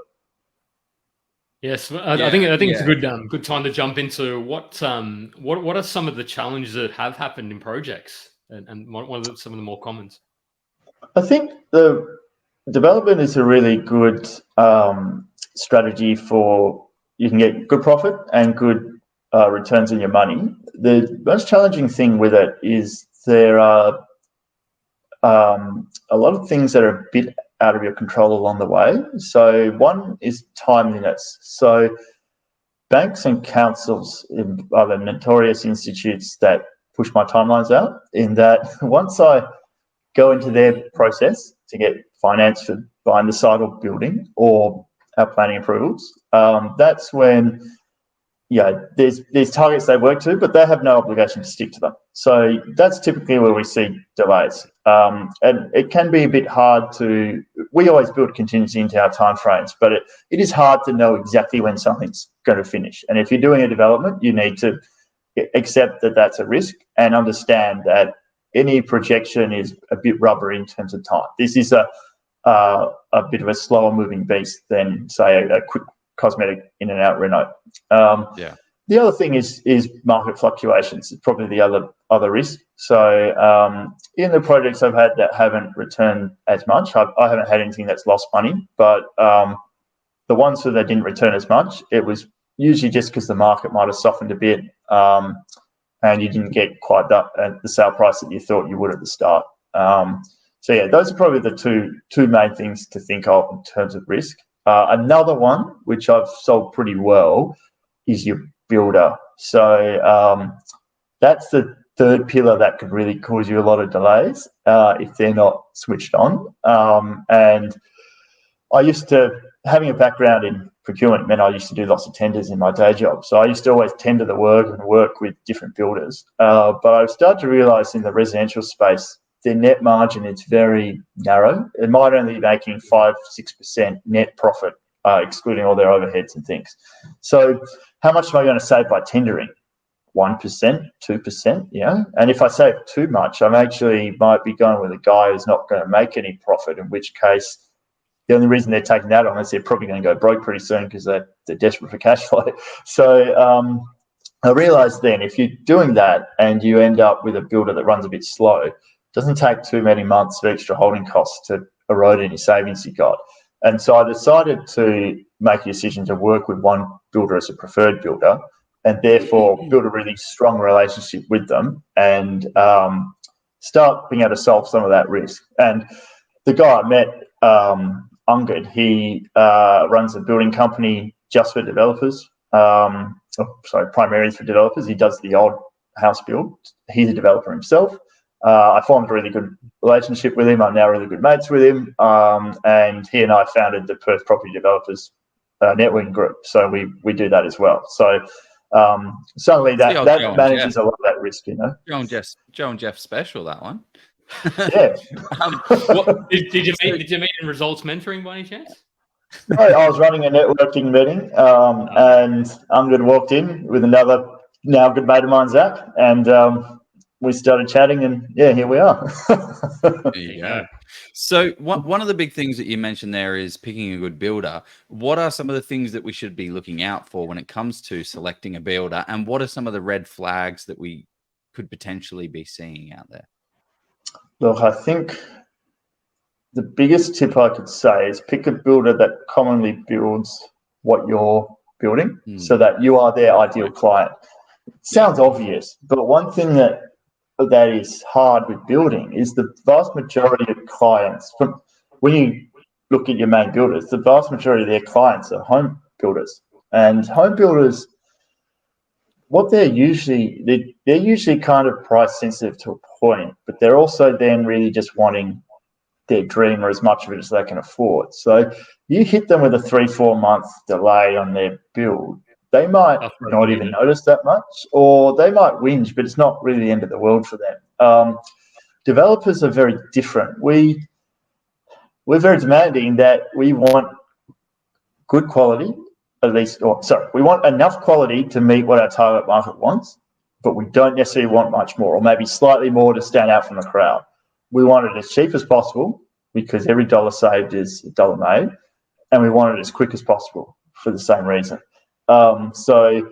Yes, I think it's a good time to jump into what are some of the challenges that have happened in projects, and what are some of the more commons? I think the development is a really good strategy for you can get good profit and good returns on your money. The most challenging thing with it is there are a lot of things that are a bit out of your control along the way. So one is timeliness. So banks and councils are the notorious institutes that push my timelines out, in that once I go into their process to get finance for buying the site or building or our planning approvals, that's when there's targets they work to, but they have no obligation to stick to them. So that's typically where we see delays. And it can be a bit hard we always build contingency into our timeframes, but it is hard to know exactly when something's going to finish. And if you're doing a development, you need to accept that that's a risk and understand that any projection is a bit rubbery in terms of time. This is a bit of a slower moving beast than, say, a quick cosmetic in and out reno. The other thing is market fluctuations. It's probably the other risk. So in the projects I've had that haven't returned as much, I haven't had anything that's lost money, but the ones that didn't return as much, it was usually just because the market might have softened a bit and you didn't get quite the sale price that you thought you would at the start. So yeah, those are probably the two main things to think of in terms of risk. Another one, which I've sold pretty well, is your builder. So that's the third pillar that could really cause you a lot of delays if they're not switched on. And I used to, having a background in procurement meant I used to do lots of tenders in my day job. So I used to always tender the work and work with different builders. But I've started to realise in the residential space, their net margin is very narrow. It might only be making 5-6% net profit, excluding all their overheads and things. So how much am I going to save by tendering? 1%, 2%, yeah. And if I save too much, I might be going with a guy who's not going to make any profit, in which case the only reason they're taking that on is they're probably going to go broke pretty soon because they're desperate for cash flow. So I realised then if you're doing that and you end up with a builder that runs a bit slow, it doesn't take too many months of extra holding costs to erode any savings you got. And so I decided to make a decision to work with one builder as a preferred builder and therefore build a really strong relationship with them and start being able to solve some of that risk. And the guy I met, Untitled, he runs a building company just for developers. Primarily for developers. He does the odd house build. He's a developer himself. I formed a really good relationship with him. I'm now really good mates with him. And he and I founded the Perth Property Developers Networking Group. So we do that as well. So suddenly that manages a lot of that risk, you know. Joe and Jeff special, that one. Yeah. Did you meet in results mentoring by any chance? No, I was running a networking meeting, and Untitled walked in with another now good mate of mine, Zach, and we started chatting, and yeah, here we are. There you go. So one of the big things that you mentioned there is picking a good builder. What are some of the things that we should be looking out for when it comes to selecting a builder, and what are some of the red flags that we could potentially be seeing out there? Look, I think the biggest tip I could say is pick a builder that commonly builds what you're building so that you are their ideal client. It sounds obvious, but one thing that is hard with building is the vast majority of clients, when you look at your main builders, the vast majority of their clients are home builders. And home builders, what they're usually kind of price sensitive to a point, but they're also then really just wanting their dream or as much of it as they can afford. So you hit them with a 3-4 month delay on their build, they might not even notice that much, or they might whinge, but it's not really the end of the world for them. Developers are very different. We're very demanding that we want good quality, we want enough quality to meet what our target market wants, but we don't necessarily want much more, or maybe slightly more to stand out from the crowd. We want it as cheap as possible because every dollar saved is a dollar made, and we want it as quick as possible for the same reason. So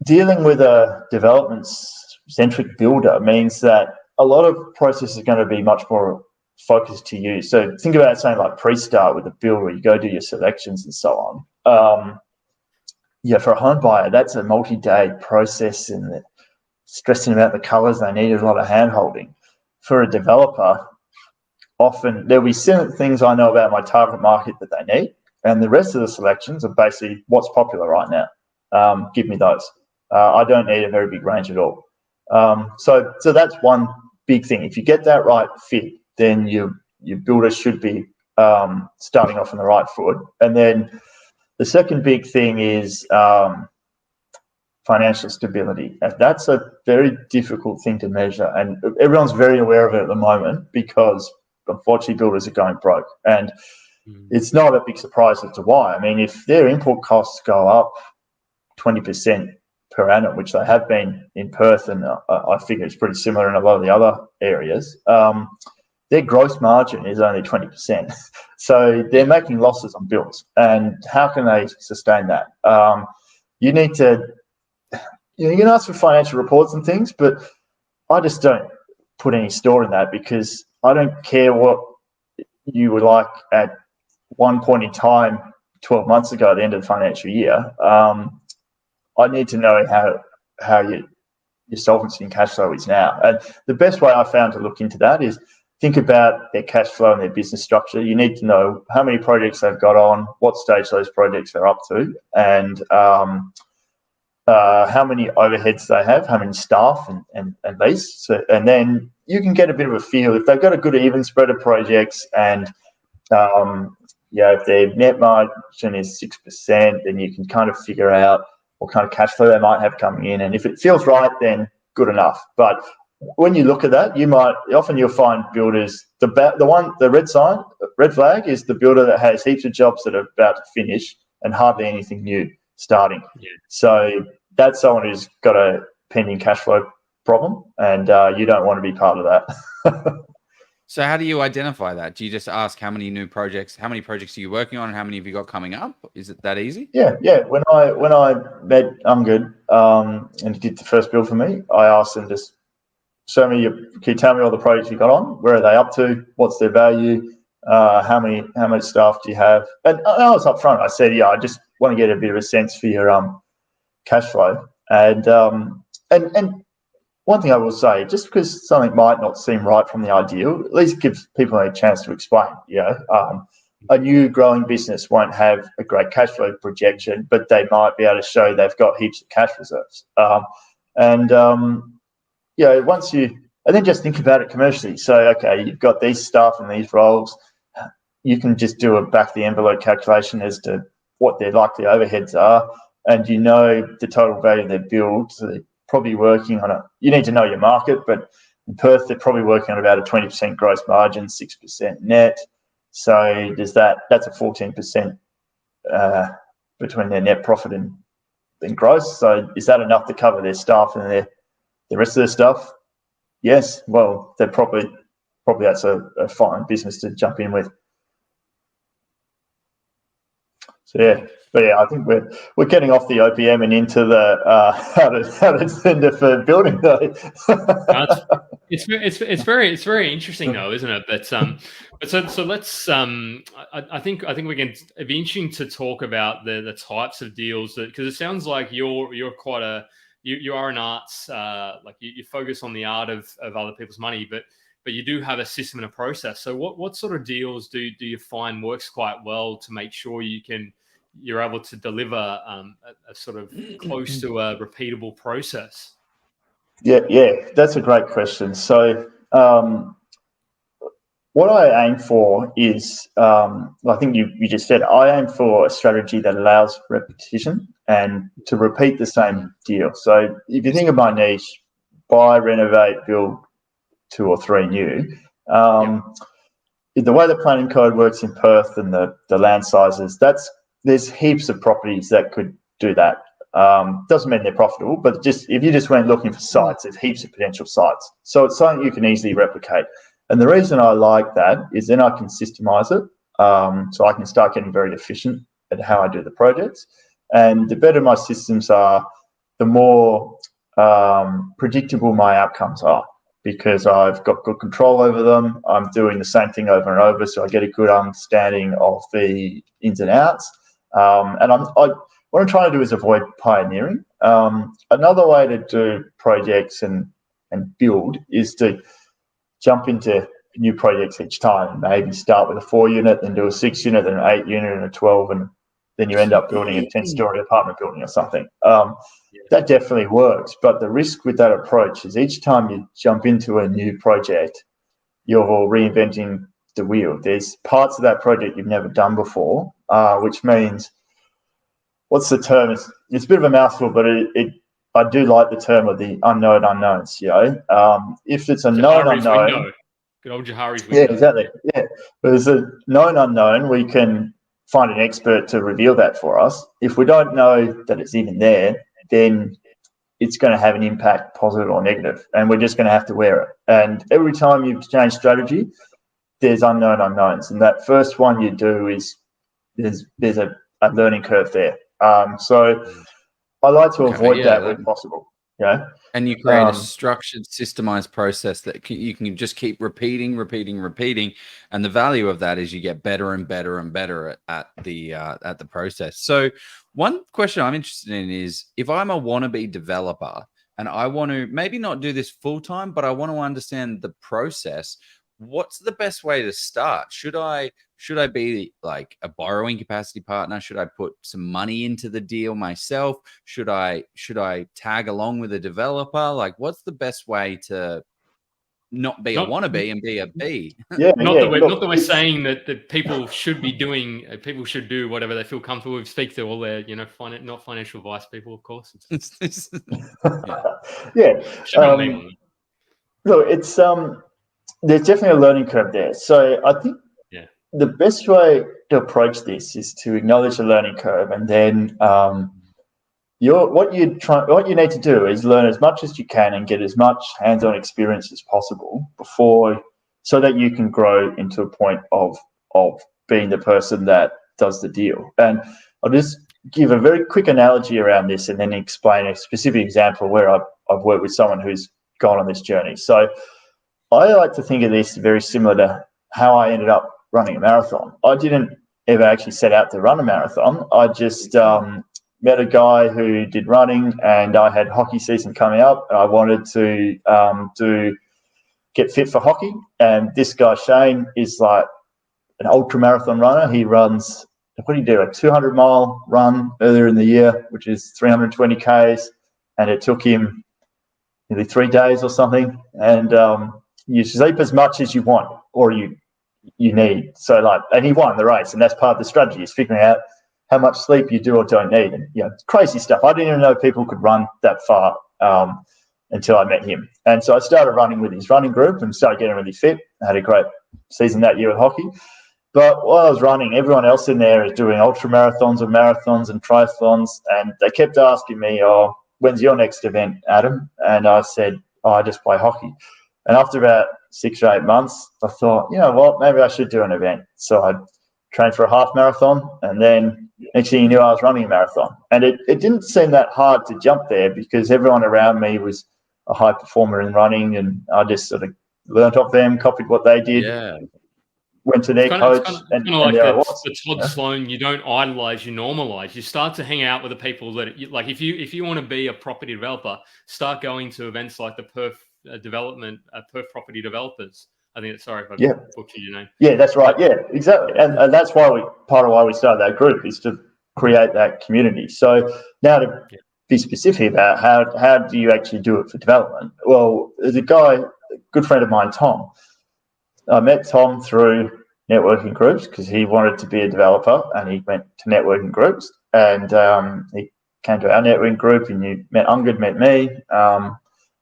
dealing with a development-centric builder means that a lot of processes are going to be much more focused to you. So think about something like pre-start with a builder where you go do your selections and so on. For a home buyer, that's a multi-day process and stressing about the colours they need, a lot of hand-holding. For a developer, often there'll be certain things I know about my target market that they need, and the rest of the selections are basically what's popular right now. Give me those. I don't need a very big range at all. So that's one big thing. If you get that right fit, then your builder should be starting off on the right foot. And then the second big thing is financial stability. And that's a very difficult thing to measure, and everyone's very aware of it at the moment because unfortunately builders are going broke, and it's not a big surprise as to why. I mean, if their input costs go up 20% per annum, which they have been in Perth, and I figure it's pretty similar in a lot of the other areas, their gross margin is only 20%. So they're making losses on builds. And how can they sustain that? You need to, you can ask for financial reports and things, but I just don't put any store in that, because I don't care what you were like at one point in time 12 months ago at the end of the financial year. I need to know how your solvency and cash flow is now. And the best way I found to look into that is think about their cash flow and their business structure. You need to know how many projects they've got on, what stage those projects are up to, and how many overheads they have, how many staff and lease. So, and then you can get a bit of a feel. If they've got a good even spread of projects, and if their net margin is 6%, then you can kind of figure out what kind of cash flow they might have coming in. And if it feels right, then good enough. But when you look at that, you'll find builders, the red flag is the builder that has heaps of jobs that are about to finish and hardly anything new starting. Yeah. So that's someone who's got a pending cash flow problem, and you don't want to be part of that. So how do you identify that? Do you just ask how many projects are you working on, and how many have you got coming up? Is it that easy? Yeah. When I met Good and he did the first build for me, I asked him, just can you tell me all the projects you got on? Where are they up to? What's their value? How much staff do you have? And I was up front. I said, I just want to get a bit of a sense for your cash flow. And one thing I will say, just because something might not seem right from the ideal, at least gives people a chance to explain. A new growing business won't have a great cash flow projection, but they might be able to show they've got heaps of cash reserves. And then just think about it commercially. So, okay, you've got these staff and these roles. You can just do a back the envelope calculation as to what their likely overheads are, and the total value of their build. So they're probably working on you need to know your market, but in Perth, they're probably working on about a 20% gross margin, 6% net. So that's a 14% between their net profit and gross. So is that enough to cover their staff and the rest of their stuff? Yes. Well, they're probably that's a fine business to jump in with. So yeah. But yeah, I think we're getting off the OPM and into the how to tender for building though. It's very interesting though, isn't it? But so let's I think we can. It'd be interesting to talk about the types of deals, because it sounds like you're quite you are an arts, like you focus on the art of other people's money, but you do have a system and a process. So what sort of deals do you find works quite well to make sure you're able to deliver a sort of close to a repeatable process? Yeah, that's a great question. So what I aim for is, I think you just said, I aim for a strategy that allows repetition and to repeat the same deal. So if you think of my niche, buy, renovate, build 2 or 3 new. The way the planning code works in Perth and the land sizes, there's heaps of properties that could do that. Doesn't mean they're profitable, but if you just went looking for sites, there's heaps of potential sites. So it's something you can easily replicate. And the reason I like that is then I can systemize it. So I can start getting very efficient at how I do the projects. And the better my systems are, the more predictable my outcomes are, because I've got good control over them. I'm doing the same thing over and over, so I get a good understanding of the ins and outs. And what I'm trying to do is avoid pioneering. Another way to do projects and build is to jump into new projects each time. Maybe start with a 4-unit, then do a 6-unit, then an 8-unit, and a 12, and then you end up building a 10-story apartment building or something. That definitely works. But the risk with that approach is each time you jump into a new project, you're reinventing the wheel. There's parts of that project you've never done before, which means, what's the term? It's a bit of a mouthful, but I do like the term of the unknown unknowns. If it's a known unknown, good old Jahari's window. Yeah, exactly. Yeah, but there's a known unknown. We can find an expert to reveal that for us. If we don't know that it's even there, then it's going to have an impact, positive or negative, and we're just going to have to wear it. And every time you change strategy, there's unknown unknowns, and that first one you do is there's a learning curve there. So I like to avoid that where possible. Yeah. And you create a structured, systemized process that you can just keep repeating. And the value of that is you get better and better and better at the process. So one question I'm interested in is, if I'm a wannabe developer and I want to maybe not do this full time, but I want to understand the process, what's the best way to start? Should I be like a borrowing capacity partner? Should I put some money into the deal myself? Should I tag along with a developer? Like, what's the best way to not be a wannabe and be a B? Yeah, not that we're saying that people should be doing, people should do whatever they feel comfortable with. Speak to all their, not financial advice people, of course. Yeah. Look, it's there's definitely a learning curve there. So I think the best way to approach this is to acknowledge the learning curve, and then what you need to do is learn as much as you can and get as much hands-on experience as possible so that you can grow into a point of being the person that does the deal. And I'll just give a very quick analogy around this and then explain a specific example where I've worked with someone who's gone on this journey. So I like to think of this very similar to how I ended up running a marathon. I didn't ever actually set out to run a marathon. I just met a guy who did running, and I had hockey season coming up, and I wanted to get fit for hockey. And this guy, Shane, is like an ultra marathon runner. He runs, what did he do, a 200-mile run earlier in the year, which is 320 Ks, and it took him nearly 3 days or something. And you sleep as much as you want or you need. So and he won the race, and that's part of the strategy, is figuring out how much sleep you do or don't need. And crazy stuff. I didn't even know people could run that far until I met him. And so I started running with his running group and started getting really fit. I had a great season that year with hockey. But while I was running, everyone else in there is doing ultra marathons and triathlons, and they kept asking me, "Oh, when's your next event, Adam?" And I said, "Oh, I just play hockey." And after about 6 or 8 months, I thought, you know what, maybe I should do an event. So I trained for a half marathon, and then next thing you knew, I was running a marathon. And it didn't seem that hard to jump there because everyone around me was a high performer in running, and I just sort of learnt off them, copied what they did, went to their coach. It's kind of like the Todd Sloan, you don't idolize, you normalize. You start to hang out with the people that, like, if you want to be a property developer, start going to events like the Perth Property Developers. I think sorry if I butchered your name. Yeah, that's right. Yeah, exactly. And that's why part of why we started that group is to create that community. So now to be specific about how do you actually do it for development? Well, there's a guy, a good friend of mine, Tom. I met Tom through networking groups because he wanted to be a developer, and he went to networking groups, and he came to our networking group, and you met Ungad, met me.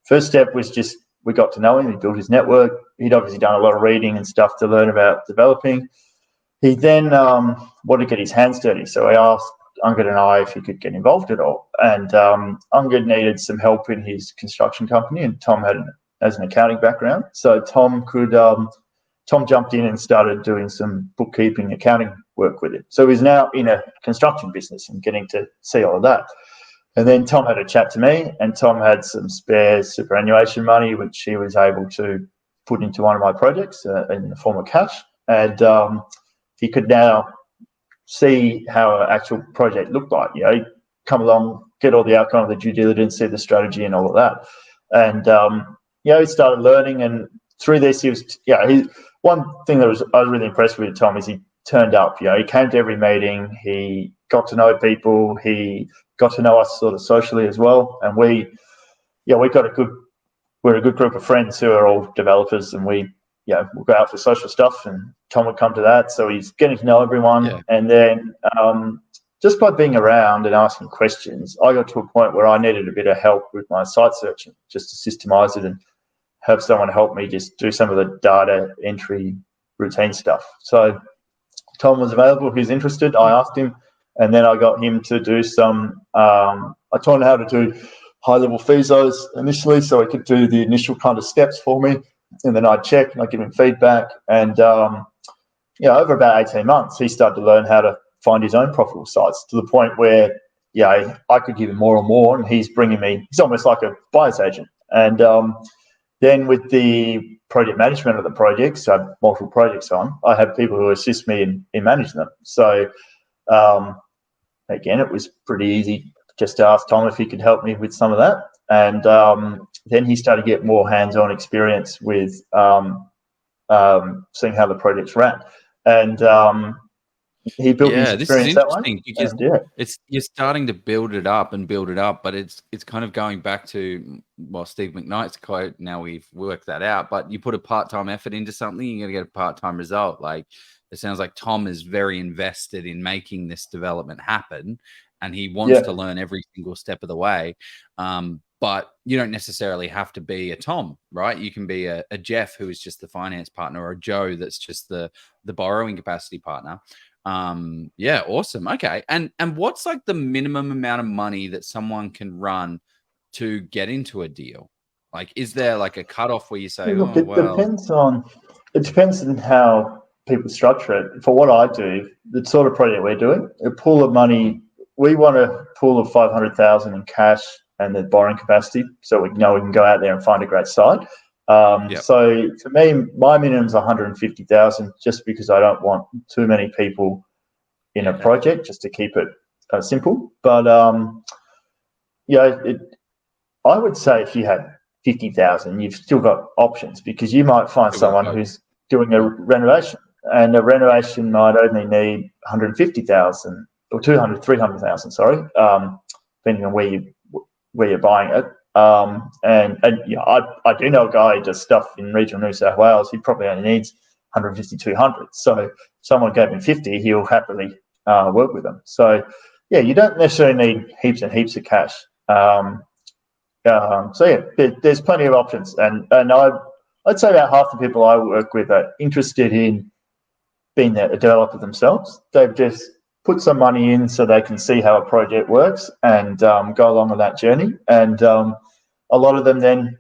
First step was just we got to know him. He built his network. He'd obviously done a lot of reading and stuff to learn about developing. He then wanted to get his hands dirty, so I asked Ungad and I if he could get involved at all. And Ungad needed some help in his construction company, and Tom has an accounting background, so Tom jumped in and started doing some bookkeeping, accounting work with him. So he's now in a construction business and getting to see all of that. And then Tom had a chat to me, and Tom had some spare superannuation money, which he was able to put into one of my projects in the form of cash. And he could now see how an actual project looked like. He'd come along, get all the outcome of the due diligence, see the strategy and all of that. And, he started learning, and through this, one thing that I was really impressed with Tom is he turned up. He came to every meeting. He got to know people. He got to know us sort of socially as well. And we're a good group of friends who are all developers, and we'll go out for social stuff, and Tom would come to that. So he's getting to know everyone. Yeah. And then just by being around and asking questions, I got to a point where I needed a bit of help with my site searching, just to systemize it and have someone help me just do some of the data entry routine stuff. So Tom was available. He was interested. I asked him, and then I got him to do some. I taught him how to do high-level physios initially, so he could do the initial kind of steps for me, and then I'd check and I'd give him feedback. And over about 18 months, he started to learn how to find his own profitable sites, to the point where I could give him more and more, and he's bringing me. He's almost like a buyer's agent. And then with the project management of the projects, so I have multiple projects on, I have people who assist me in managing them. So again, it was pretty easy just to ask Tom if he could help me with some of that. And then he started to get more hands-on experience with seeing how the projects ran. And he built his experience that way. Because you're starting to build it up, but it's kind of going back to Steve McKnight's quote. Now we've worked that out, but you put a part-time effort into something, you're going to get a part-time result. Like, it sounds like Tom is very invested in making this development happen, and he wants to learn every single step of the way. But you don't necessarily have to be a Tom, right? You can be a Jeff, who is just the finance partner, or a Joe that's just the borrowing capacity partner. Awesome. Okay. And what's like the minimum amount of money that someone can run to get into a deal? Like, is there like a cutoff where you say, depends on how people structure it. For what I do, the sort of project we're doing, a pool of money, we want a pool of 500,000 in cash and the borrowing capacity, so we know we can go out there and find a great site. So for me, my minimum is 150,000, just because I don't want too many people in a project, just to keep it simple. But I would say if you had 50,000, you've still got options, because you might find someone who's doing a renovation, and a renovation might only need 150,000 or 200, 300,000, sorry, depending on where you're buying it. I do know a guy who does stuff in regional New South Wales. He probably only needs 150, 200. So if someone gave him 50, he'll happily work with them. So you don't necessarily need heaps and heaps of cash. There's plenty of options, and I'd say about half the people I work with are interested in being a developer themselves. They've just put some money in so they can see how a project works and go along on that journey. And a lot of them then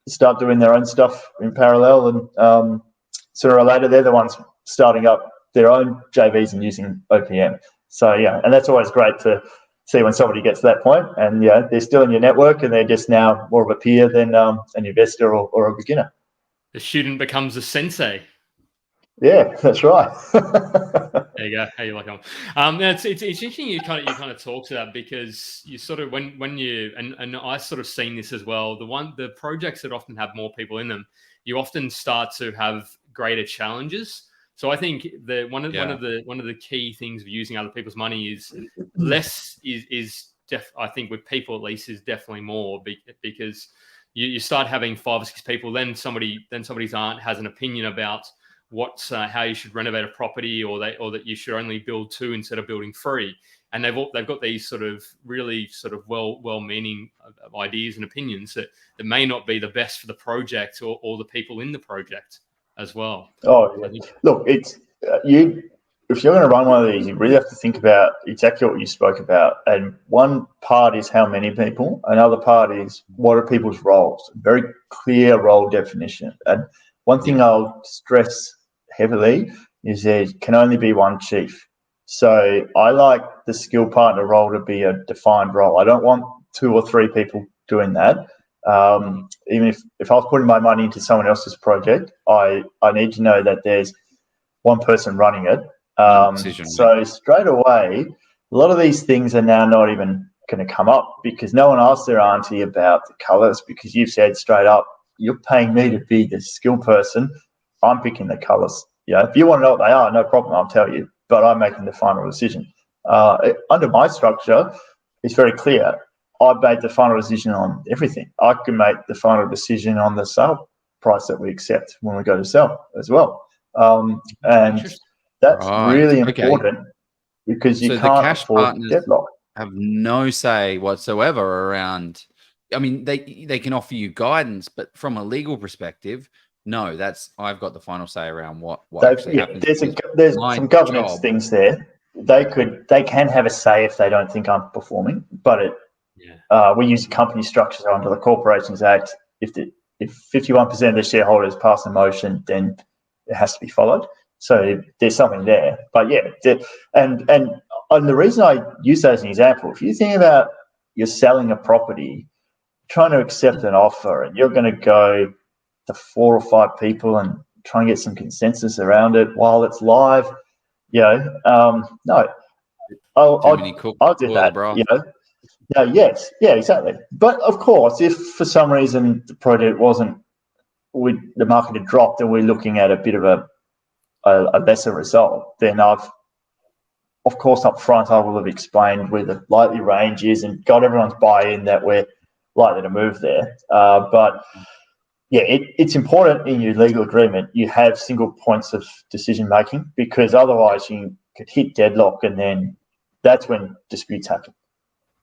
start doing their own stuff in parallel, and sooner or later they're the ones starting up their own JVs and using OPM. So and that's always great to see when somebody gets to that point, and they're still in your network, and they're just now more of a peer than an investor or a beginner. The student becomes a sensei. Yeah, that's right. There you go. How you like them? It's interesting. You kind of talk to that, because you sort of when you and I sort of seen this as well. The projects that often have more people in them, you often start to have greater challenges. So I think one of the key things of using other people's money is less I think with people at least is definitely more, because you start having 5 or 6 people, then somebody's aunt has an opinion about how you should renovate a property, or that you should only build 2 instead of building 3, and they've got these sort of really sort of well-meaning ideas and opinions that may not be the best for the project or the people in the project as well. Oh, yeah. Look, it's if you're going to run one of these, you really have to think about exactly what you spoke about. And one part is how many people. Another part is what are people's roles. Very clear role definition. And one thing I'll stress heavily is there can only be one chief. So I like the skill partner role to be a defined role. I don't want 2 or 3 people doing that. Even if I was putting my money into someone else's project, I need to know that there's one person running it. So straight away, a lot of these things are now not even going to come up, because no one asked their auntie about the colours, because you've said straight up, you're paying me to be the skill person. I'm picking the colours. If you want to know what they are, no problem, I'll tell you, but I'm making the final decision. Under my structure, it's very clear. I've made the final decision on everything. I can make the final decision on the sale price that we accept when we go to sell as well. And that's really important, because you can't afford deadlock. Have no say whatsoever around. I mean, they can offer you guidance, but from a legal perspective, no, I've got the final say around what actually happens. There's some governance things there. They can have a say if they don't think I'm performing, but we use company structures under the Corporations Act. If 51% of the shareholders pass a motion, then it has to be followed. So there's something there. But and the reason I use that as an example, if you think about you're selling a property, trying to accept an offer, and you're going to go to 4 or 5 people and try and get some consensus around it while it's live, no, I'll do that. Exactly. But of course, if for some reason the project the market had dropped and we're looking at a bit of a lesser result, then of course up front I will have explained where the likely range is and got everyone's buy-in that we're likely to move there. But it's important in your legal agreement you have single points of decision making, because otherwise you could hit deadlock, and then that's when disputes happen.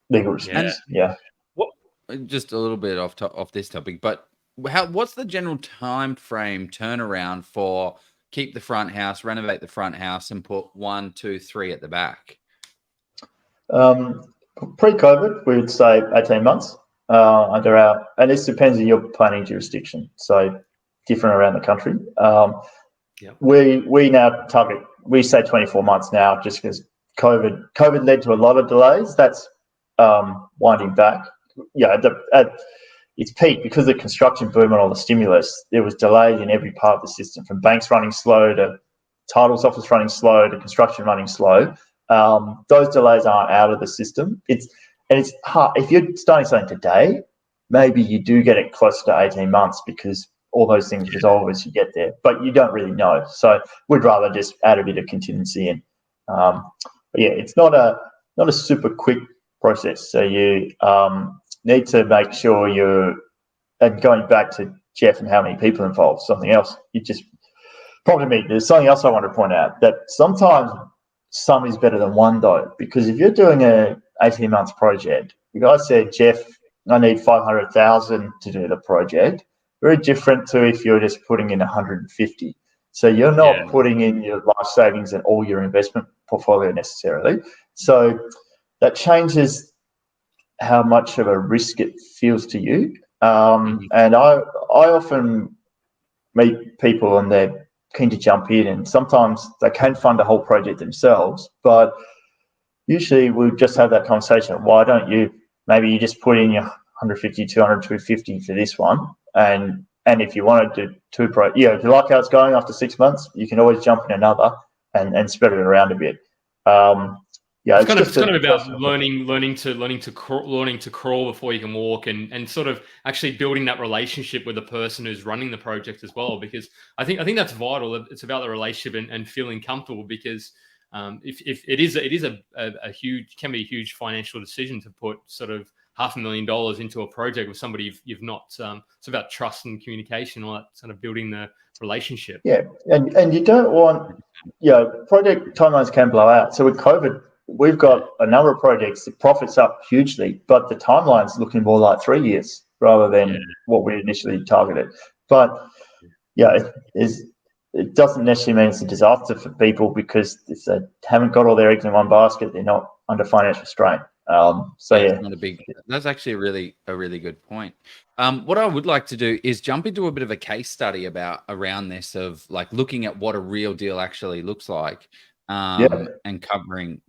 Legal disputes. Just a little bit off this topic, but what's the general time frame turnaround for keep the front house, renovate the front house, and put 1, 2, 3 at the back? Pre-COVID, we would say 18 months under and this depends on your planning jurisdiction, so different around the country. We now target, we say 24 months now, just because COVID led to a lot of delays. That's winding back. At its peak, because of the construction boom and all the stimulus, there was delays in every part of the system, from banks running slow to titles office running slow to construction running slow. Those delays aren't out of the system. It's hard. If you're starting something today, maybe you do get it close to 18 months because all those things resolve as you get there, but you don't really know. So we'd rather just add a bit of contingency in. It's not a super quick process. So you need to make sure and going back to Jeff and how many people involved, something else, there's something else I want to point out, that sometimes some is better than one though, because if you're doing a 18 months project, the guy said, Jeff, I need 500,000 to do the project. Very different to if you're just putting in 150. So you're not putting in your life savings and all your investment portfolio necessarily. So that changes how much of a risk it feels to you. And I often meet people and they're keen to jump in, and sometimes they can fund a whole project themselves, but usually we'll just have that conversation. Why don't you, maybe you just put in your 150, 200, 250 for this one, and if you want to do if you like how it's going after 6 months, you can always jump in another and spread it around a bit. It's kind of about learning to crawl before you can walk, and sort of actually building that relationship with the person who's running the project as well, because I think that's vital. It's about the relationship and feeling comfortable, because if it is a huge financial decision to put sort of $500,000 into a project with somebody you've not. It's about trust and communication, all that sort of building the relationship. And you don't want project timelines can blow out. So with COVID, we've got a number of projects, the profit's up hugely, but the timeline's looking more like 3 years rather than what we initially targeted. But it doesn't necessarily mean it's a disaster for people, because if they haven't got all their eggs in one basket, they're not under financial strain. That's actually a really good point. What I would like to do is jump into a bit of a case study around this, of like looking at what a real deal actually looks like. And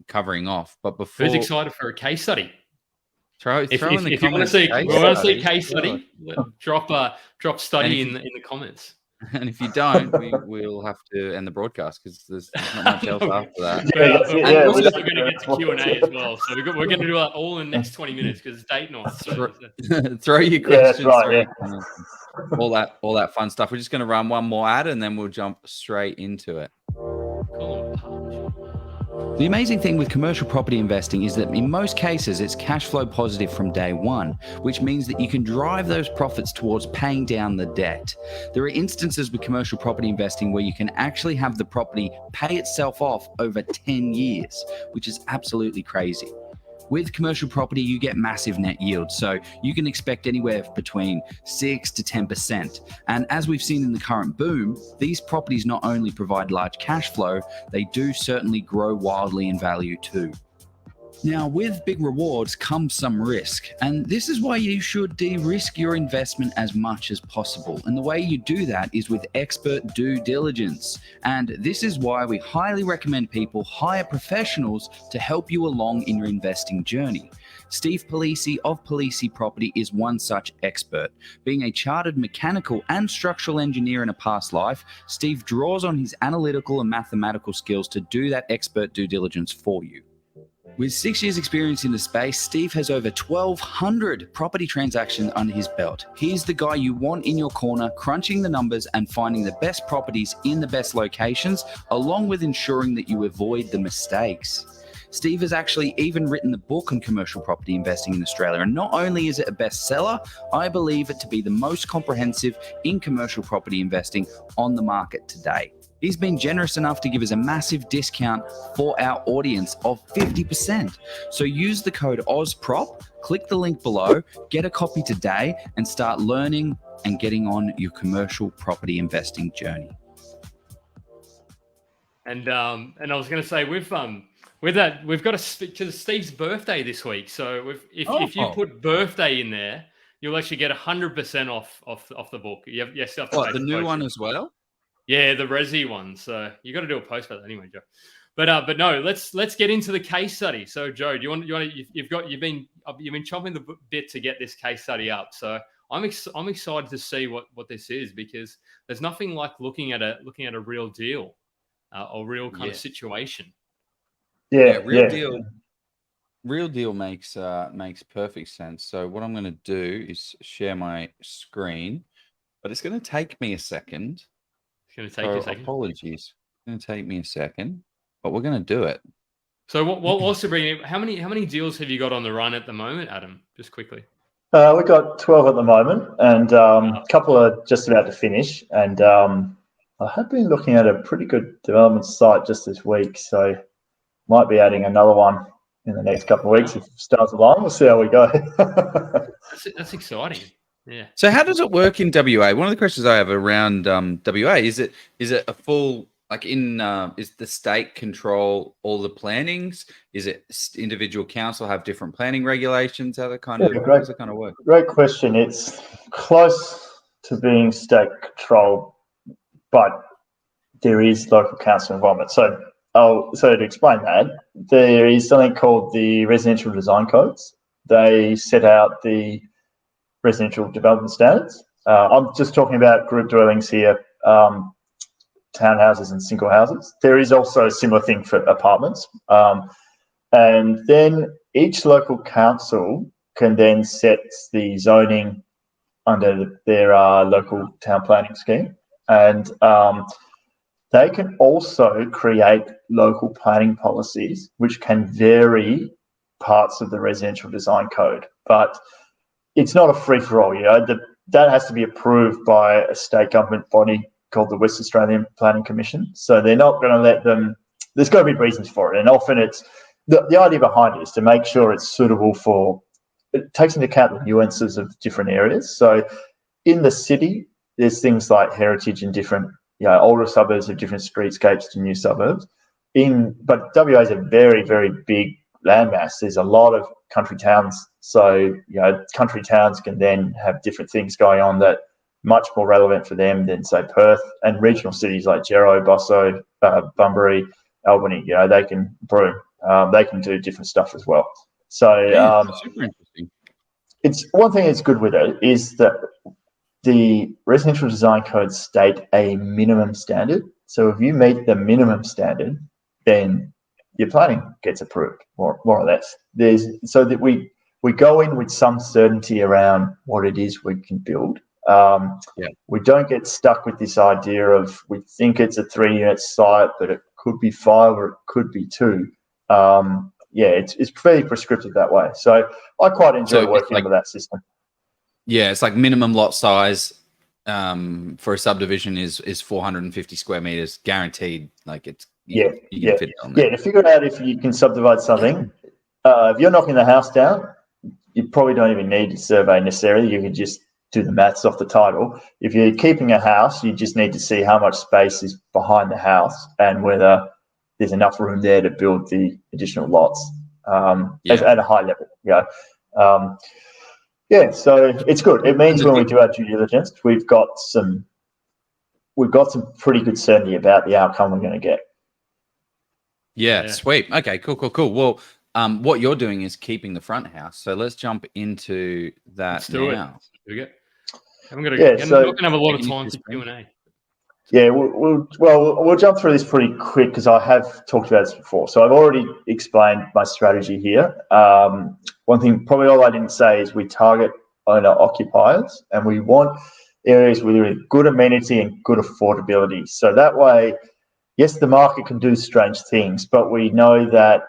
covering off. But before, who's excited for a case study? Throw in the comments. If you want to see a case study, drop study in the comments. And if you don't, we'll have to end the broadcast, because there's not much else after that. We're also going to get to Q&A as well. So we're going to do that all in the next 20 minutes, because it's date night. So. Throw your questions. All that fun stuff. We're just going to run one more ad, and then we'll jump straight into it. The amazing thing with commercial property investing is that in most cases, it's cash flow positive from day one, which means that you can drive those profits towards paying down the debt. There are instances with commercial property investing where you can actually have the property pay itself off over 10 years, which is absolutely crazy. With commercial property, you get massive net yield, so you can expect anywhere between 6 to 10%. And as we've seen in the current boom, these properties not only provide large cash flow, they do certainly grow wildly in value too. Now, with big rewards comes some risk, and this is why you should de-risk your investment as much as possible. And the way you do that is with expert due diligence. And this is why we highly recommend people hire professionals to help you along in your investing journey. Steve Polisi of Polisi Property is one such expert. Being a chartered mechanical and structural engineer in a past life, Steve draws on his analytical and mathematical skills to do that expert due diligence for you. With 6 years experience in the space, Steve has over 1,200 property transactions under his belt. He's the guy you want in your corner, crunching the numbers and finding the best properties in the best locations, along with ensuring that you avoid the mistakes. Steve has actually even written the book on commercial property investing in Australia. And not only is it a bestseller, I believe it to be the most comprehensive in commercial property investing on the market today. He's been generous enough to give us a massive discount for our audience of 50%. So use the code OZPROP, click the link below, get a copy today, and start learning and getting on your commercial property investing journey. And I was going to say, with that, we've got to speak to Steve's birthday this week. So if you put birthday in there, you'll actually get 100% off the book. You have to pay the new one as well? Yeah, the resi one. So you got to do a post for that anyway, Joe. But no, let's get into the case study. So Joe, you've been chopping the bit to get this case study up. So I'm excited to see what this is, because there's nothing like looking at a real deal or real kind of situation. Real deal makes perfect sense. So what I'm going to do is share my screen, but it's going to take me a second. It's going to take you a second. Apologies. It's going to take me a second, but we're going to do it. So what also bringing? How many deals have you got on the run at the moment, Adam? Just quickly. We've got 12 at the moment, and a couple are just about to finish. And I have been looking at a pretty good development site just this week, so might be adding another one in the next couple of weeks if it starts along. We'll see how we go. That's exciting. Yeah. So how does it work in WA? One of the questions I have around WA is it a full, like is the state control all the plannings? Is it individual council have different planning regulations? How does it kind of work? Great question. It's close to being state controlled, but there is local council involvement. So to explain that, there is something called the Residential Design Codes. They set out the residential development standards. I'm just talking about group dwellings here, townhouses and single houses. There is also a similar thing for apartments. And then each local council can then set the zoning under their local town planning scheme. And they can also create local planning policies, which can vary parts of the residential design code. But it's not a free-for-all, that has to be approved by a state government body called the West Australian Planning Commission. So they're not going to let them, there's got to be reasons for it. And often it's, the idea behind it is to make sure it's suitable for, it takes into account the nuances of different areas. So in the city, there's things like heritage and different, older suburbs have different streetscapes to new suburbs. But WA is a very, very big landmass. There's a lot of country towns. So, country towns can then have different things going on that much more relevant for them than, say, Perth, and regional cities like Gero, Bosso, Bunbury, Albany, they can do different stuff as well. So super interesting. It's one thing that's good with it is that the residential design codes state a minimum standard. So if you meet the minimum standard, then your planning gets approved, more or less. So that we go in with some certainty around what it is we can build. We don't get stuck with this idea of we think it's a 3-unit site, but it could be 5 or it could be 2. It's fairly prescriptive that way. So I quite enjoy working under that system. Yeah, it's like minimum lot size for a subdivision is 450 square meters guaranteed. Like it's you can fit it on there. To figure out if you can subdivide something, if you're knocking the house down, you probably don't even need a survey necessarily. You can just do the maths off the title. If you're keeping a house, you just need to see how much space is behind the house and whether there's enough room there to build the additional lots. at a high level. So it's good. It means when we do our due diligence, we've got some pretty good certainty about the outcome we're going to get. Yeah, sweet. Okay, cool. Well, what you're doing is keeping the front house. So let's jump into that. Let's do now. It. I'm not going to have a lot of time for Q&A. Yeah, we'll jump through this pretty quick because I have talked about this before. So I've already explained my strategy here. One thing, probably all I didn't say is we target owner-occupiers, and we want areas with really good amenity and good affordability. So that way, yes, the market can do strange things, but we know that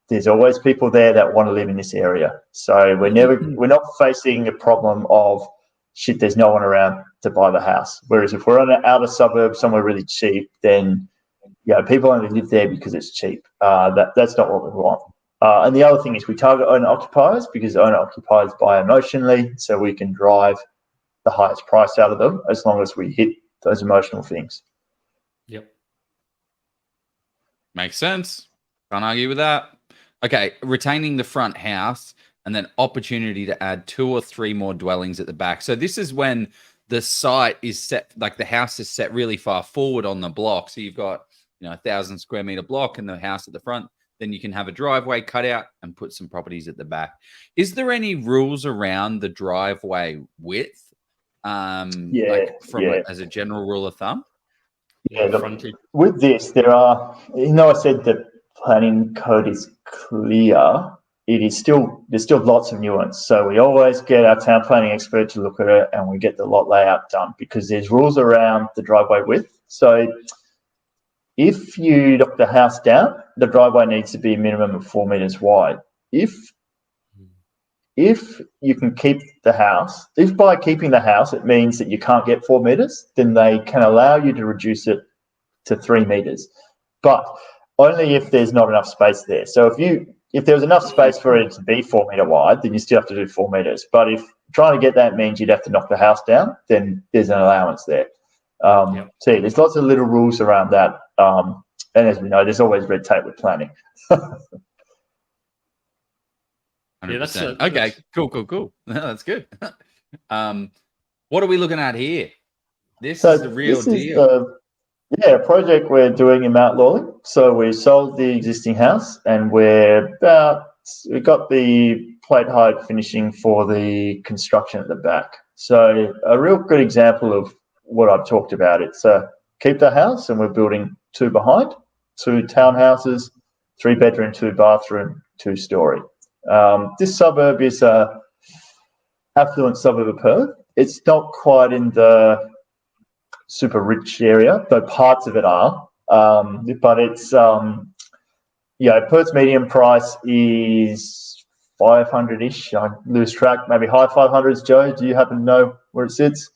there's always people there that want to live in this area. So we're not facing a problem of shit, there's no one around to buy the house. Whereas if we're on an outer suburb somewhere really cheap, then people only live there because it's cheap. That's not what we want. And the other thing is we target owner occupiers because owner occupiers buy emotionally, so we can drive the highest price out of them as long as we hit those emotional things. Yep. Makes sense. Can't argue with that. Okay, retaining the front house and then opportunity to add 2 or 3 more dwellings at the back. So this is when the site is set, like the house is set really far forward on the block. So you've got, 1,000 square meter block and the house at the front. Then you can have a driveway cut out and put some properties at the back. Is there any rules around the driveway width? As a general rule of thumb? With this, there are, I said that planning code is clear. There's still lots of nuance. So we always get our town planning expert to look at it, and we get the lot layout done because there's rules around the driveway width. So if you knock the house down, the driveway needs to be a minimum of 4 meters wide. If you can keep the house, if by keeping the house it means that you can't get 4 meters, then they can allow you to reduce it to 3 meters, but only if there's not enough space there. So if there was enough space for it to be 4 meter wide, then you still have to do 4 meters. But if trying to get that means you'd have to knock the house down, then there's an allowance there. So there's lots of little rules around that. And as we know, there's always red tape with planning. That's okay. Cool. That's good. What are we looking at here? This is the real deal. A project we're doing in Mount Lawley. So we sold the existing house, and we got the plate height finishing for the construction at the back. So a real good example of what I've talked about. It's keep the house, and we're building 2 behind, 2 townhouses, 3 bedroom, 2 bathroom, 2 story. This suburb is a affluent suburb of Perth. It's not quite in the super rich area, though parts of it are. But it's Perth's median price is 500-ish. I lose track, maybe high 500s. Joe, do you happen to know where it sits?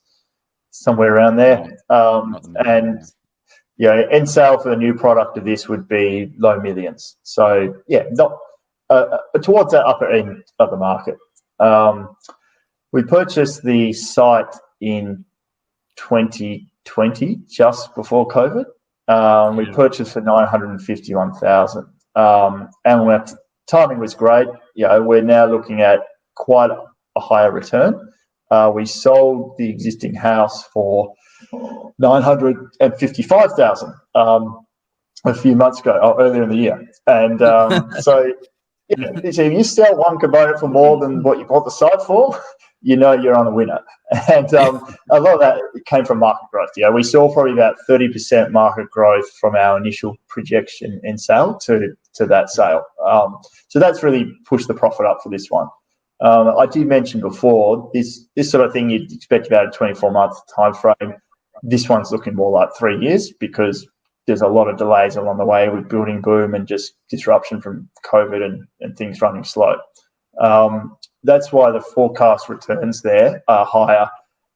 Somewhere around there. And end sale for the new product of this would be low millions. So not towards that upper end of the market. We purchased the site in 2020, just before COVID. We purchased for 951,000, and timing was great. We're now looking at quite a higher return. We sold the existing house for 955,000 a few months ago, earlier in the year, and so if you sell one component for more than what you bought the site for, you're on a winner. And a lot of that came from market growth. We saw probably about 30% market growth from our initial projection in sale to that sale. So that's really pushed the profit up for this one. I did mention before, this sort of thing you'd expect about a 24-month time frame. This one's looking more like 3 years because there's a lot of delays along the way with building boom and just disruption from COVID and things running slow. That's why the forecast returns there are higher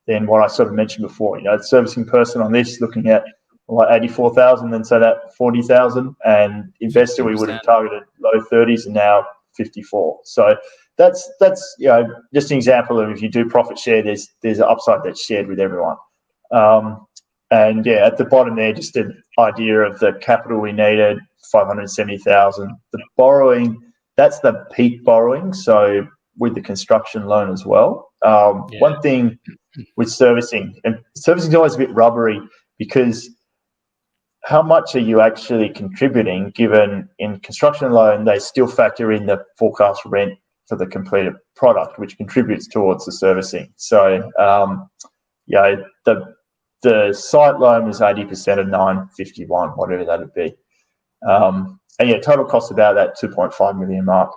than what I sort of mentioned before. The servicing person on this looking at like 84,000 and so that 40,000, and investor we would have targeted low 30s and now 54. So that's just an example of if you do profit share, there's an upside that's shared with everyone. And yeah, at the bottom there, just an idea of the capital we needed, 570,000. The borrowing, that's the peak borrowing. So with the construction loan as well. One thing with servicing, and servicing is always a bit rubbery because how much are you actually contributing, given in construction loan, they still factor in the forecast rent for the completed product, which contributes towards the servicing. So, the site loan was 80% of 951, whatever that would be. And yeah, total cost about that 2.5 million mark.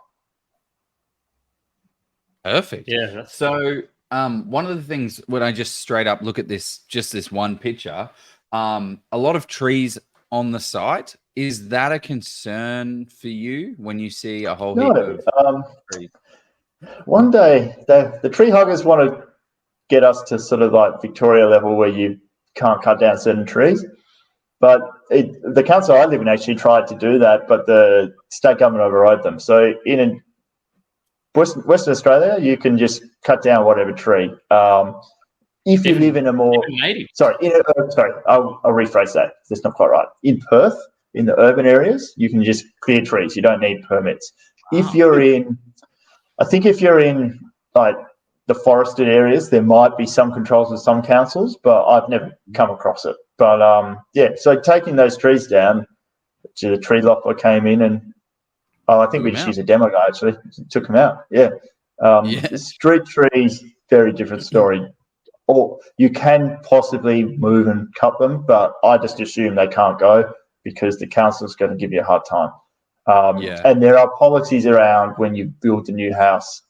Perfect. Yeah. So one of the things when I just straight up look at this one picture, a lot of trees on the site. Is that a concern for you when you see a whole heap of trees? One day, the tree huggers want to get us to sort of like Victoria level where you can't cut down certain trees. But the council I live in actually tried to do that, but the state government overrode them. So in Western Australia, you can just cut down whatever tree. If you live in a more I'll rephrase that. That's not quite right. In Perth, in the urban areas, you can just clear trees. You don't need permits. If you're in like the forested areas, there might be some controls with some councils, but I've never come across it. But so taking those trees down, the tree lopper came in and I think we just used a demo guy actually, took them out. Street trees, very different story. Or you can possibly move and cut them, but I just assume they can't go because the council's going to give you a hard time. And there are policies around when you build a new house.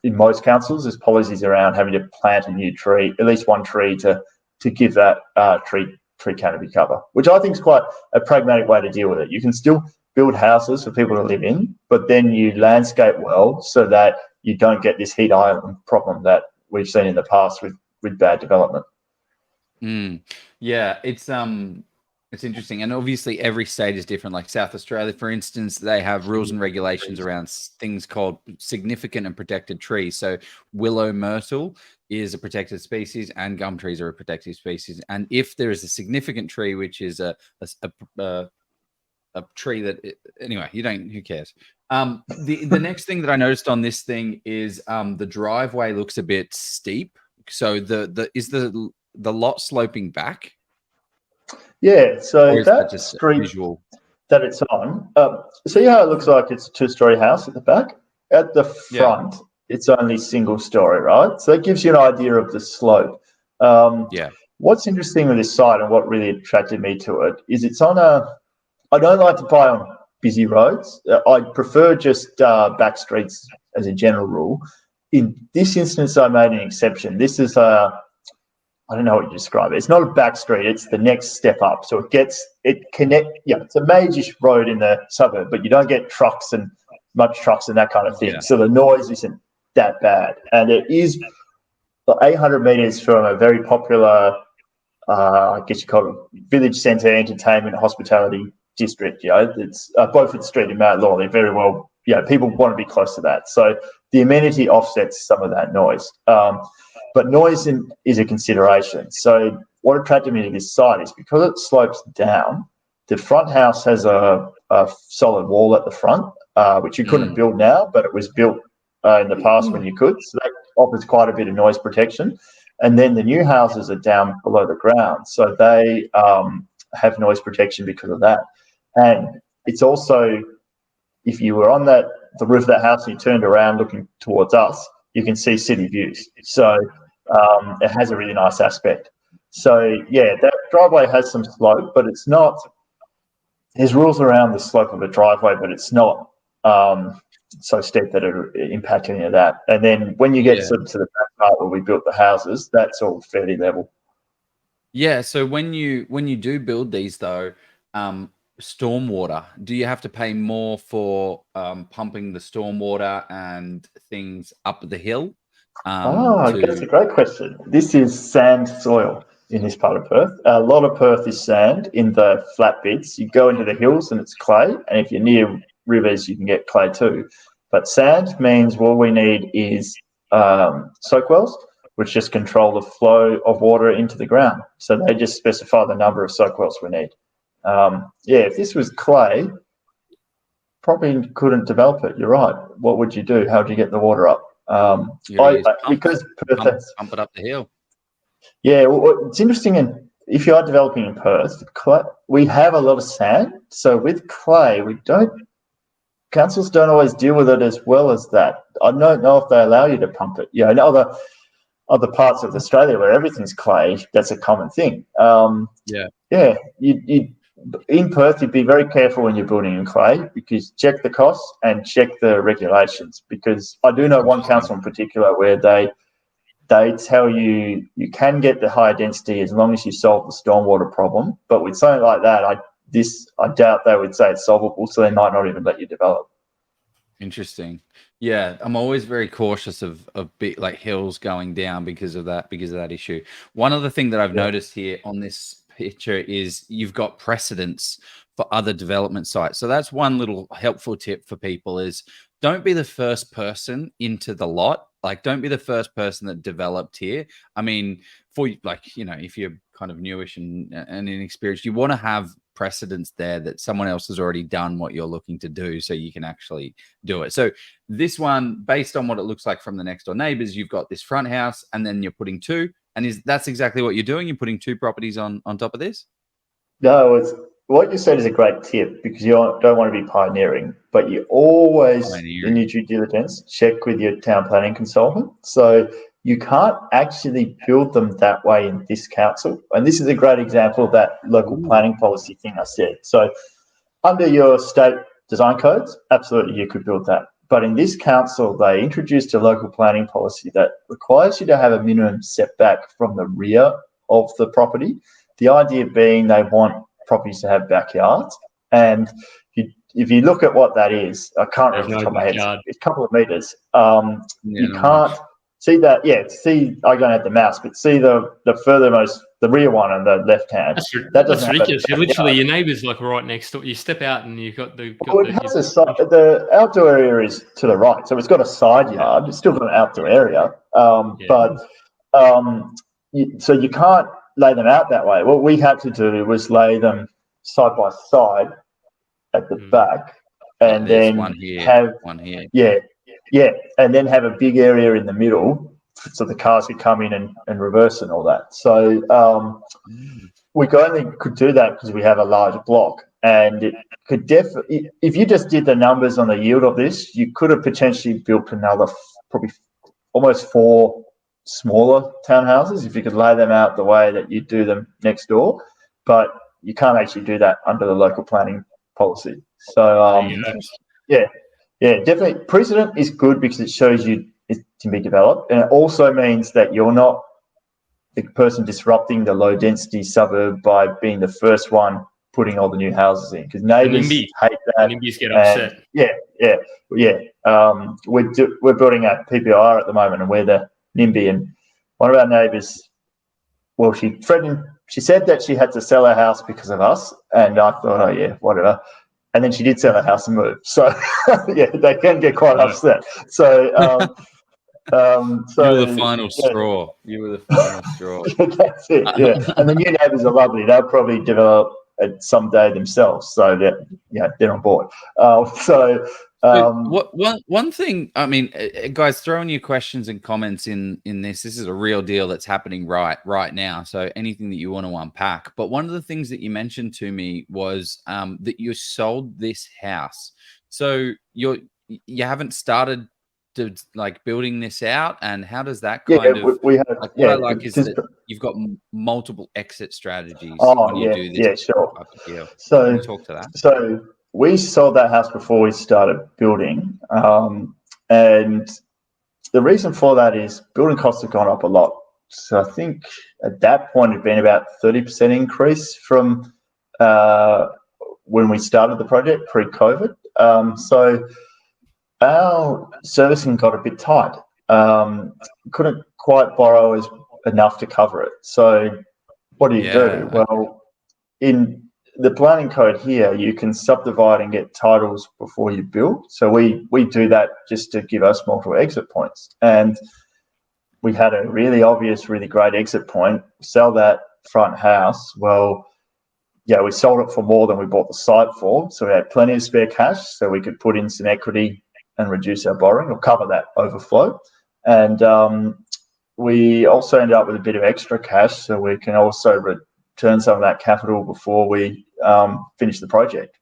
In most councils, there's policies around having to plant a new tree, at least one tree to give that tree canopy cover, which I think is quite a pragmatic way to deal with it. You can still build houses for people to live in, but then you landscape well so that you don't get this heat island problem that we've seen in the past with bad development. Yeah, it's interesting, and obviously every state is different. Like South Australia, for instance, they have rules and regulations around things called significant and protected trees. So willow myrtle is a protected species, and gum trees are a protected species. And if there is a significant tree, which is a tree that anyway, who cares? The next thing that I noticed on this thing is the driveway looks a bit steep. So is the lot sloping back? Yeah, so that just street visual that it's on, see how it looks like it's a two-story house at the back? At the front, it's only single-story, right? So that gives you an idea of the slope. What's interesting with this site and what really attracted me to it is it's on I don't like to buy on busy roads. I prefer just back streets as a general rule. In this instance, I made an exception. This is I don't know what you describe it. It's not a back street. It's the next step up. So it's a major road in the suburb, but you don't get much trucks and that kind of thing. So the noise isn't that bad. And it is 800 metres from a very popular, I guess you call it village centre, entertainment, hospitality district. It's Beaufort Street in Mount Lawley. Very well, people want to be close to that. So the amenity offsets some of that noise. But noise is a consideration. So what attracted me to this site is because it slopes down, the front house has a solid wall at the front, which you couldn't build now, but it was built in the past when you could. So that offers quite a bit of noise protection. And then the new houses are down below the ground. So they have noise protection because of that. And it's also, if you were on the roof of that house and you turned around looking towards us, you can see city views. So it has a really nice aspect. So, that driveway has some slope, but it's not – there's rules around the slope of a driveway, but it's not so steep that it impact any of that. And then when you get sort of to the back part where we built the houses, that's all fairly level. Yeah, so when you do build these, though, stormwater, do you have to pay more for pumping the stormwater and things up the hill? That's a great question. This is sand soil in this part of Perth. A lot of Perth is sand in the flat bits. You go into the hills and it's clay, and if you're near rivers, you can get clay too. But sand means what we need is soak wells, which just control the flow of water into the ground. So they just specify the number of soak wells we need. If this was clay, probably couldn't develop it. You're right. What would you do? How do you get the water up? Because Perth pump it up the hill. Yeah, well, it's interesting. And if you are developing in Perth, we have a lot of sand. So with clay, councils don't always deal with it as well as that. I don't know if they allow you to pump it. In other parts of Australia where everything's clay, that's a common thing. In Perth, you'd be very careful when you're building in clay, because check the costs and check the regulations. Because I do know one council in particular where they tell you can get the higher density as long as you solve the stormwater problem. But with something like that, I doubt they would say it's solvable, so they might not even let you develop. Interesting. Yeah, I'm always very cautious of bit like hills going down because of that issue. One other thing that I've noticed here on this picture is you've got precedents for other development sites. So that's one little helpful tip for people is don't be the first person into the lot. Like, don't be the first person that developed here. I mean, if you're kind of newish and inexperienced, you want to have precedents there that someone else has already done what you're looking to do, so you can actually do it. So this one, based on what it looks like from the next door neighbors, you've got this front house, and then you're putting two. And that's exactly what you're doing? You're putting two properties on top of this? No, what you said is a great tip, because you don't want to be pioneering, but you always, in your due diligence, check with your town planning consultant. So you can't actually build them that way in this council. And this is a great example of that local planning policy thing I said. So under your state design codes, absolutely you could build that. But in this council, they introduced a local planning policy that requires you to have a minimum setback from the rear of the property. The idea being they want properties to have backyards. And if you look at what that is, I can't remember off the top of my head, it's a couple of meters. You can't see that. Yeah, I don't have the mouse, but see the furthermost, the rear one on the left hand. That's ridiculous. Literally, your neighbour's like right next door. You step out and you've got the. The outdoor area is to the right, so it's got a side yard. It's still got an outdoor area, so you can't lay them out that way. What we had to do was lay them side by side at the back, and then one here. And then have a big area in the middle, so the cars could come in and reverse and all that. So we only could do that because we have a large block, and it could definitely, if you just did the numbers on the yield of this, you could have potentially built another probably almost 4 smaller townhouses if you could lay them out the way that you do them next door. But you can't actually do that under the local planning policy. So definitely precedent is good because it shows you it can be developed, and it also means that you're not the person disrupting the low density suburb by being the first one putting all the new houses in, because neighbours hate that. NIMBYs get upset. We're building a PPR at the moment, and we're the NIMBY, and one of our neighbours, well, she said that she had to sell her house because of us, and I thought, oh yeah, whatever. And then she did sell her house and move. So they can get quite upset. So you were the final straw. You were the final straw. That's it. Yeah, and the new neighbours are lovely. They'll probably develop it someday themselves. So they're on board. One thing, I mean, guys, throw in your questions and comments in this. This is a real deal that's happening right now. So anything that you want to unpack. But one of the things that you mentioned to me was that you sold this house. So you haven't started to building this out, and how does that kind of? We have. What I like is that you've got multiple exit strategies when you do this. Yeah, sure. Type of deal. So can you talk to that. So we sold that house before we started building, and the reason for that is building costs have gone up a lot. So I think at that point it'd been about 30% increase from when we started the project pre-COVID. So our servicing got a bit tight. Couldn't quite borrow enough to cover it. So what do you do? Well, in the planning code here, you can subdivide and get titles before you build. So we do that just to give us multiple exit points. And we had a really obvious, really great exit point. Sell that front house. Well, yeah, we sold it for more than we bought the site for. So we had plenty of spare cash, so we could put in some equity and reduce our borrowing or cover that overflow. And we also ended up with a bit of extra cash, so we can also return some of that capital before we finish the project.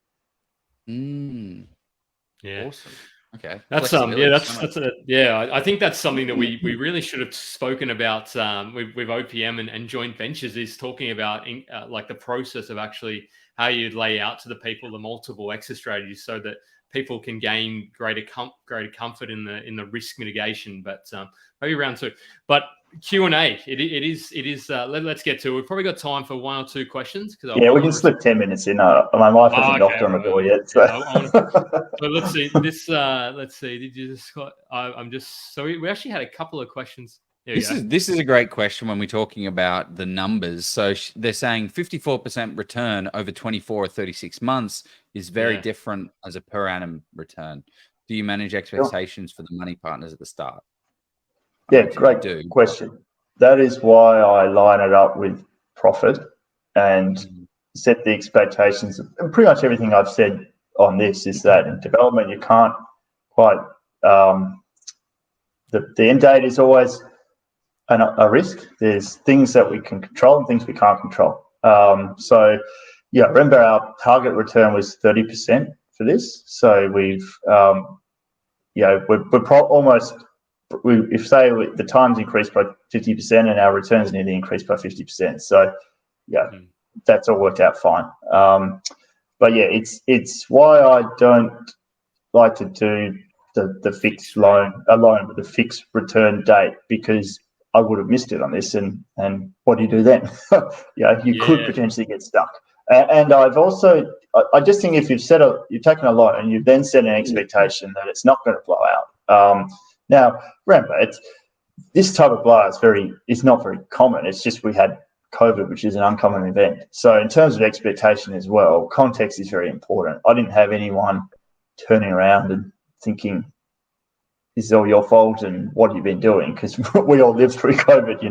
Yeah. Awesome. Okay. That's I think that's something that we really should have spoken about with OPM and joint ventures, is talking about like the process of actually how you'd lay out to the people the multiple exit strategies so that people can gain greater comfort in the risk mitigation. But maybe round two. But Q&A, it is. Let's get to it. We've probably got time for one or two questions. Yeah, we can slip 10 minutes in. My wife hasn't knocked on the door yet. So. But let's see. Let's see. Did you just? I'm just. So we actually had a couple of questions. This is a great question when we're talking about the numbers. So they're saying 54% return over 24 or 36 months is very different as a per annum return. Do you manage expectations for the money partners at the start? Yeah, great question. That is why I line it up with profit and set the expectations. And pretty much everything I've said on this is that in development, you can't quite, the end date is always a risk. There's things that we can control and things we can't control. So, yeah, remember our target return was 30% for this. So we've, we're almost, if say the time's increased by 50% and our returns nearly increased by 50%. So, yeah, that's all worked out fine. But yeah, it's why I don't like to do the fixed loan with a fixed return date, because I would have missed it on this, and what do you do then? You could potentially get stuck. And I've also, I just think if you've taken a loan and you've then set an expectation that it's not going to blow out. Now, remember, this type of blowout is not very common. It's just we had COVID, which is an uncommon event. So in terms of expectation as well, context is very important. I didn't have anyone turning around and thinking, this is all your fault and what have you been doing? Because we all lived through COVID,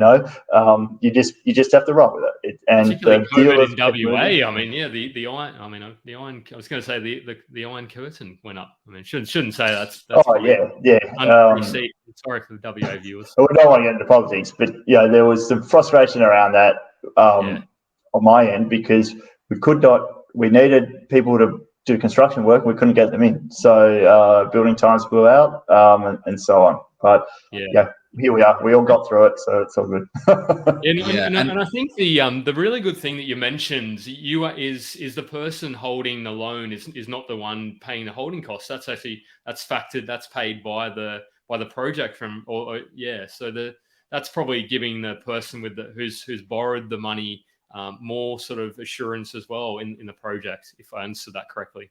you just have to roll with it. And particularly COVID in WA. I mean, yeah, the iron. I mean, the iron. I was going to say the iron curtain went up. I mean, shouldn't say that's yeah. Sorry for the WA viewers. We don't want to get into politics, but there was some frustration around that on my end, because we needed people to do construction work, we couldn't get them in, so building times blew out, and so on. But here we are. We all got through it, so it's all good. And I think the really good thing that you mentioned, is the person holding the loan is not the one paying the holding costs. That's factored. That's paid by the project So that's probably giving the person who's borrowed the money more sort of assurance as well in the project, if I understood that correctly.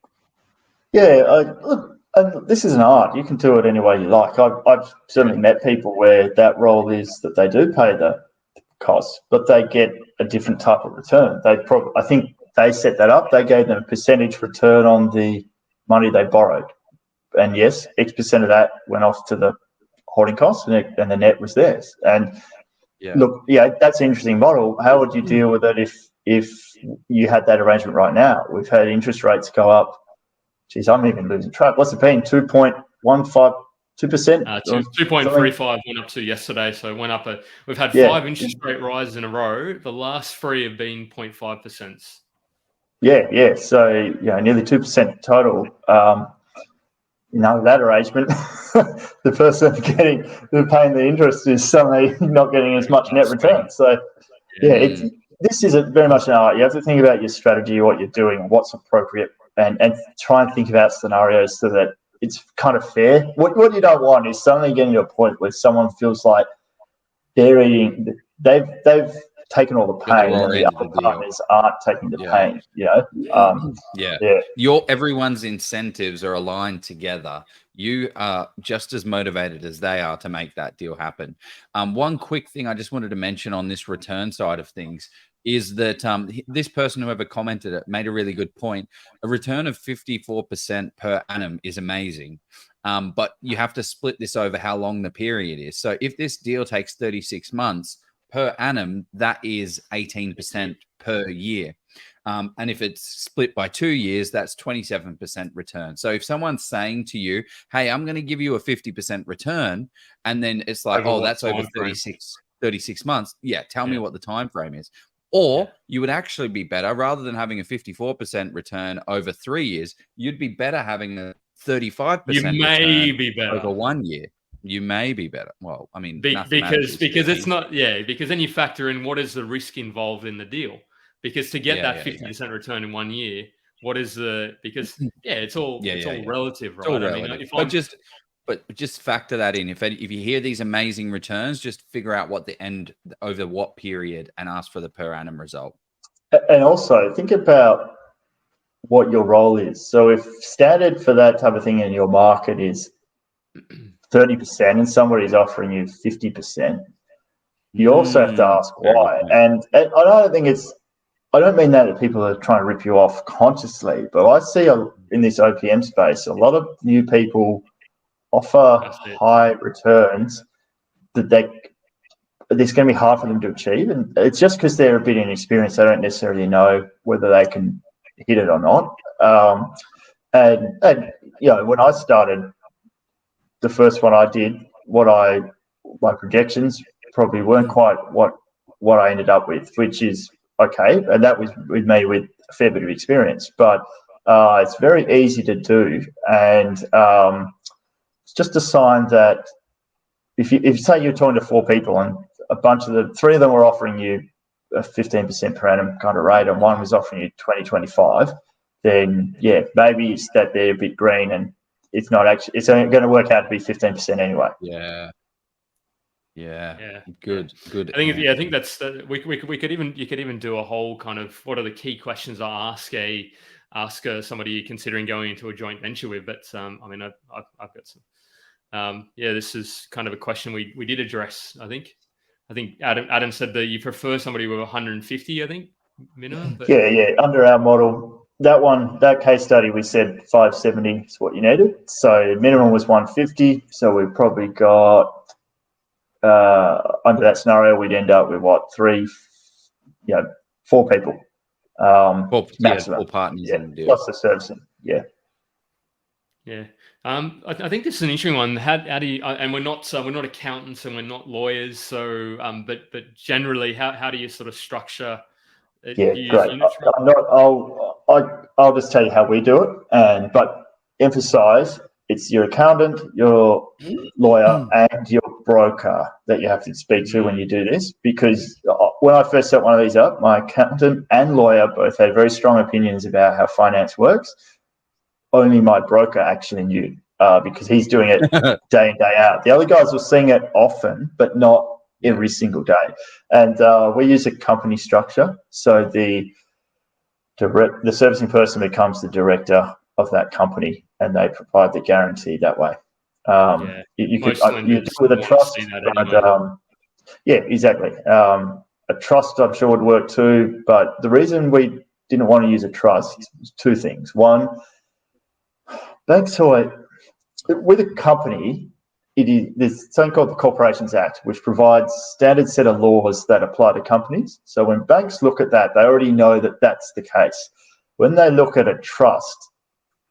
Yeah, look, and this is an art. You can do it any way you like. I've certainly met people where that role is that they do pay the costs, but they get a different type of return. I think they set that up. They gave them a percentage return on the money they borrowed, and yes, X% of that went off to the holding costs, and the net was theirs. And look, that's an interesting model. How would you deal with it if you had that arrangement right now? We've had interest rates go up. Geez, I'm even losing track. What's it been? 2.15%? 2.35 went up to yesterday. So it went up. We've had 5 interest rate rises in a row. The last 3 have been 0.5%. Yeah. So nearly 2% total. That arrangement, the person paying the interest is suddenly not getting as much net return. So, this is very much an art. You have to think about your strategy, what you're doing, what's appropriate, and try and think about scenarios so that it's kind of fair. What you don't want is suddenly getting to a point where someone feels like they've taken all the pain, and the other partners aren't taking the pain. Everyone's incentives are aligned together. You are just as motivated as they are to make that deal happen. One quick thing I just wanted to mention on this return side of things is that this person, whoever commented it, made a really good point. A return of 54% per annum is amazing. But you have to split this over how long the period is. So if this deal takes 36 months per annum, that is 18% per year. And if it's split by 2 years, that's 27% return. So if someone's saying to you, hey, I'm going to give you a 50% return, and then it's like, Over that's over 36 months. Yeah, tell me what the time frame is. Or you would actually be better, rather than having a 54% return over 3 years, you'd be better having a 35% return over 1 year. You may be better. Well, I mean, because it's not, because then you factor in what is the risk involved in the deal. Because to get that 50% return in 1 year, what is because it's all relative, right? All relative. I mean, but just factor that in. If you hear these amazing returns, just figure out what the end over what period and ask for the per annum result. And also think about what your role is. So if standard for that type of thing in your market is 30% and somebody's offering you 50%, you also have to ask why. And I don't mean that people are trying to rip you off consciously, but I see in this OPM space, a lot of new people offer high returns that it's going to be hard for them to achieve. And it's just because they're a bit inexperienced. They don't necessarily know whether they can hit it or not. And when I started, the first one I did, my projections probably weren't quite what I ended up with, which is okay. And that was with me with a fair bit of experience, but it's very easy to do. And it's just a sign that if you say you're talking to 4 people and three of them were offering you a 15% per annum kind of rate and one was offering you 20-25, then maybe it's that they're a bit green and it's not actually, it's only going to work out to be 15% anyway. Good. I think that's you could even do a whole kind of what are the key questions I ask somebody considering going into a joint venture with. But I mean, I've got some. This is kind of a question we did address. I think Adam said that you prefer somebody with 150, I think, minimum. But... Under our model, that case study, we said 570 is what you needed. So minimum was 150. So we probably got under that scenario, we'd end up with 4 people. 4 partners in the deal. Plus the servicing. I think this is an interesting one. How do you? And we're not accountants and we're not lawyers. So, but generally, how do you sort of structure? Great. I'll just tell you how we do it, but emphasize it's your accountant, your lawyer, and your broker that you have to speak to when you do this. Because when I first set one of these up, my accountant and lawyer both had very strong opinions about how finance works. Only my broker actually knew because he's doing it day in, day out. The other guys were seeing it often, but not every single day. And we use a company structure. So the servicing person becomes the director of that company and they provide the guarantee that way. You do it with a trust, but exactly. A trust I'm sure would work too, but the reason we didn't want to use a trust was 2 things. One, banks with a company, there's something called the Corporations Act, which provides standard set of laws that apply to companies. So when banks look at that, they already know that that's the case. When they look at a trust,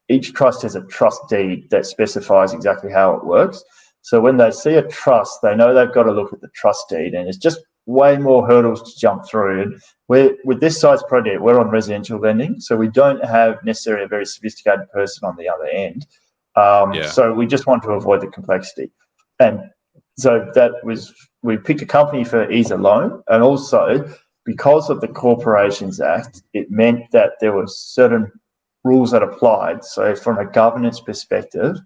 each trust has a trust deed that specifies exactly how it works. So when they see a trust, they know they've got to look at the trust deed, and it's just way more hurdles to jump through. And with this size project, we're on residential lending, so we don't have necessarily a very sophisticated person on the other end. So we just want to avoid the complexity. And so we picked a company for ease of loan, and also because of the Corporations Act, it meant that there were certain rules that applied. So from a governance perspective,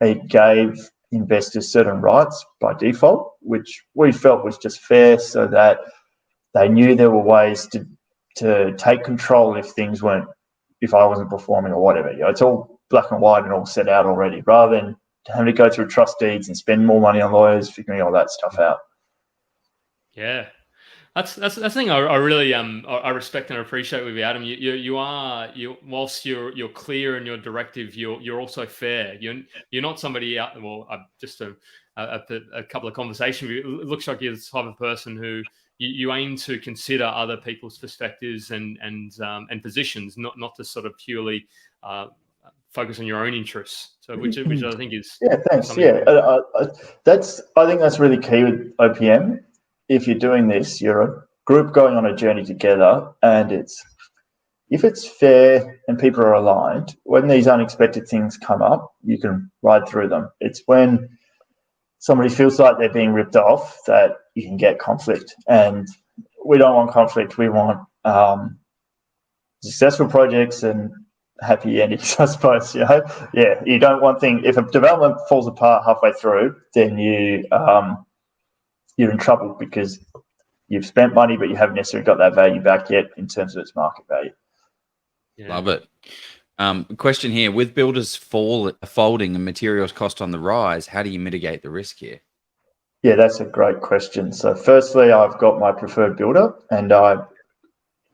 it gave investors certain rights by default, which we felt was just fair, so that they knew there were ways to take control if I wasn't performing or whatever. It's all black and white and all set out already, rather than having to go through trust deeds and spend more money on lawyers figuring all that stuff out. That's the thing I really I respect and appreciate with you, Adam. Whilst you're clear and you're directive, you're also fair. You're not somebody out. Well, just a couple of conversations. It looks like you're the type of person who you aim to consider other people's perspectives and positions, not to sort of purely focus on your own interests. So which I think is thanks. something. Yeah, I think that's really key with OPM. If you're doing this, you're a group going on a journey together, and if it's fair and people are aligned, when these unexpected things come up, you can ride through them. It's when somebody feels like they're being ripped off that you can get conflict, and we don't want conflict. We want successful projects and happy endings, I suppose. You don't want things. If a development falls apart halfway through, then you're in trouble because you've spent money, but you haven't necessarily got that value back yet in terms of its market value. Yeah. Love it. Question here: with builders folding and materials cost on the rise, how do you mitigate the risk here? Yeah, that's a great question. So, firstly, I've got my preferred builder, and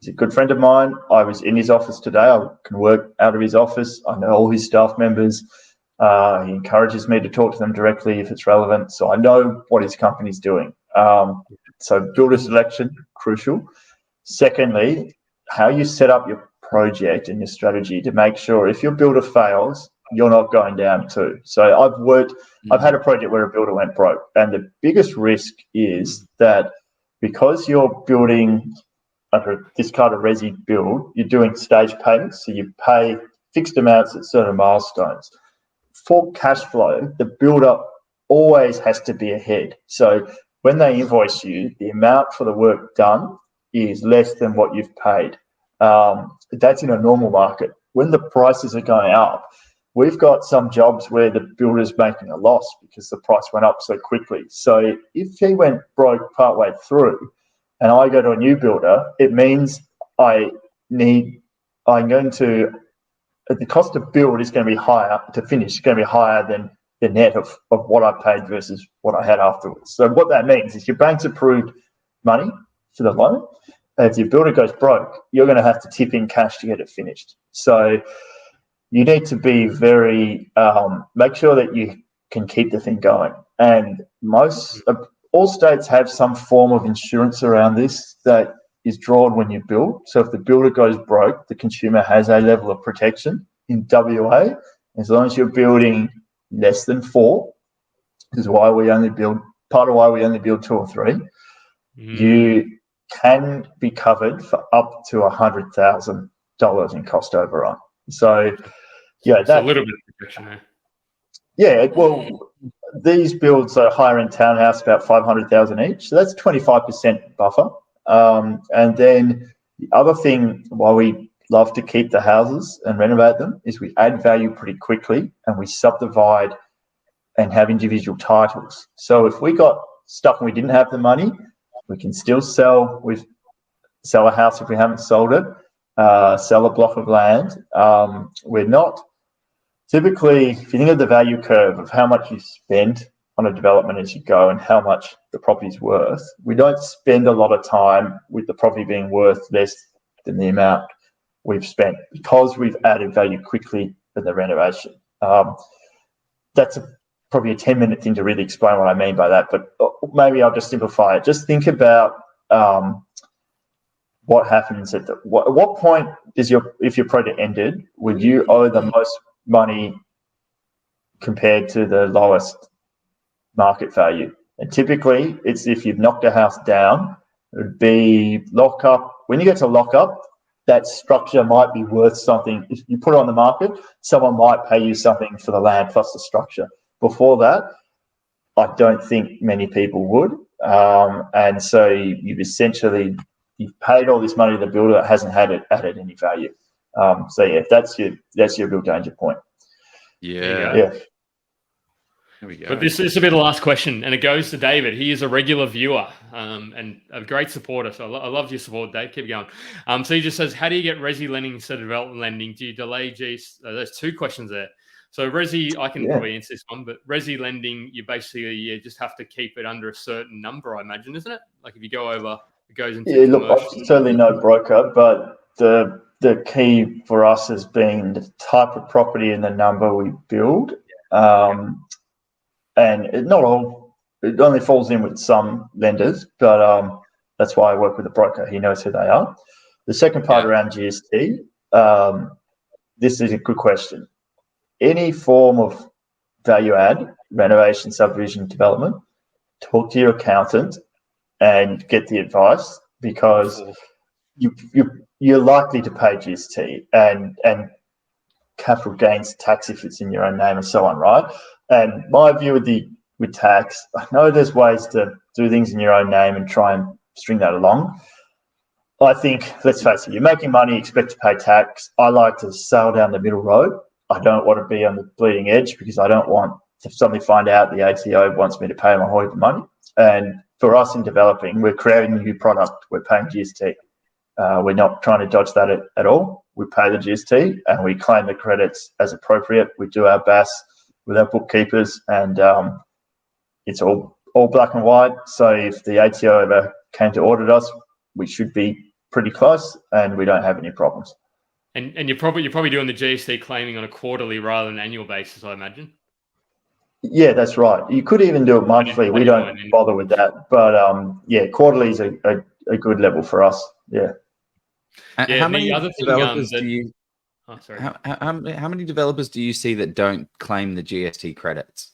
he's a good friend of mine. I was in his office today. I can work out of his office. I know all his staff members. He encourages me to talk to them directly if it's relevant. So I know what his company's doing. So builder selection, crucial. Secondly, how you set up your project and your strategy to make sure if your builder fails, you're not going down too. So I've had a project where a builder went broke. And the biggest risk is that because you're building under this kind of resi build, you're doing stage payments. So you pay fixed amounts at certain milestones. For cash flow, the builder always has to be ahead. So when they invoice you, the amount for the work done is less than what you've paid. That's in a normal market. When the prices are going up, we've got some jobs where the builder's making a loss because the price went up so quickly. So if he went broke partway through and I go to a new builder, it means the cost of build is going to be higher to finish. It's going to be higher than the net of what I paid versus what I had afterwards. So what that means is your bank's approved money for the loan. If your builder goes broke, you're going to have to tip in cash to get it finished. So you need to be make sure that you can keep the thing going. And all states have some form of insurance around this that is drawn when you build. So if the builder goes broke, the consumer has a level of protection in WA. As long as you're building less than 4, this is why we only build 2 or 3, you can be covered for up to $100,000 in cost overrun. So, that's a little bit of protection there. Yeah, well, these builds are higher end townhouse, about 500,000 each. So that's 25% buffer. And then the other thing, why we love to keep the houses and renovate them, is we add value pretty quickly and we subdivide and have individual titles. So if we got stuff and we didn't have the money, we can still sell a house if we haven't sold it, sell a block of land. We're not typically, if you think of the value curve of how much you spend on a development as you go and how much the property's worth, we don't spend a lot of time with the property being worth less than the amount we've spent because we've added value quickly in the renovation. That's probably a 10-minute thing to really explain what I mean by that, but maybe I'll just simplify it. Just think about what happens at what point if your project ended, would you owe the most money compared to the lowest market value? And typically it's if you've knocked a house down, it would be lock up. When you get to lock up, that structure might be worth something. If you put it on the market, someone might pay you something for the land plus the structure. Before that, I don't think many people would. And so you've paid all this money to the builder that hasn't added any value. That's your real danger point. Yeah. There we go. But this is a bit of the last question, and it goes to David. He is a regular viewer and a great supporter. So I love your support, Dave. Keep going. So he just says, how do you get resi lending instead of development lending? Do you delay G's? There's 2 questions there. So resi, I can probably answer this one, but resi lending, you basically just have to keep it under a certain number, I imagine, isn't it? Like if you go over that goes into Yeah, look, commercial? I'm certainly no broker, but the key for us has been the type of property and the number we build. And it only falls in with some lenders, but that's why I work with a broker. He knows who they are. The second part around GST, this is a good question. Any form of value add, renovation, subdivision, development, talk to your accountant and get the advice, because you're likely to pay GST and capital gains tax if it's in your own name and so on, right? And my view with tax, I know there's ways to do things in your own name and try and string that along. I think, let's face it, you're making money, expect to pay tax. I like to sail down the middle road. I don't want to be on the bleeding edge, because I don't want to suddenly find out the ATO wants me to pay my whole heap of money. And for us in developing, we're creating a new product, we're paying GST. We're not trying to dodge that at all. We pay the GST and we claim the credits as appropriate. We do our BAS with our bookkeepers, and it's all black and white. So if the ATO ever came to audit us, we should be pretty close, and we don't have any problems. And you're probably doing the GST claiming on a quarterly rather than annual basis, I imagine. Yeah, that's right. You could even do it monthly. We don't bother with that, but quarterly is a good level for us. Yeah. How many developers do you? Oh, sorry. How many developers do you see that don't claim the GST credits?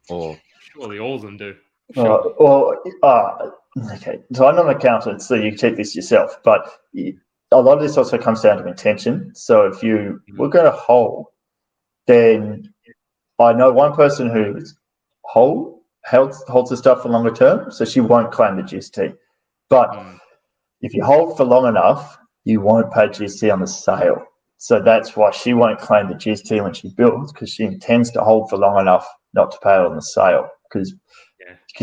Or surely all of them do. Okay. So I'm not an accountant, so you check this yourself. But a lot of this also comes down to intention. So if you were going to hold, then I know one person who holds the stuff for longer term, so she won't claim the GST. But if you hold for long enough, you won't pay GST on the sale. So that's why she won't claim the GST when she builds, because she intends to hold for long enough not to pay it on the sale. Because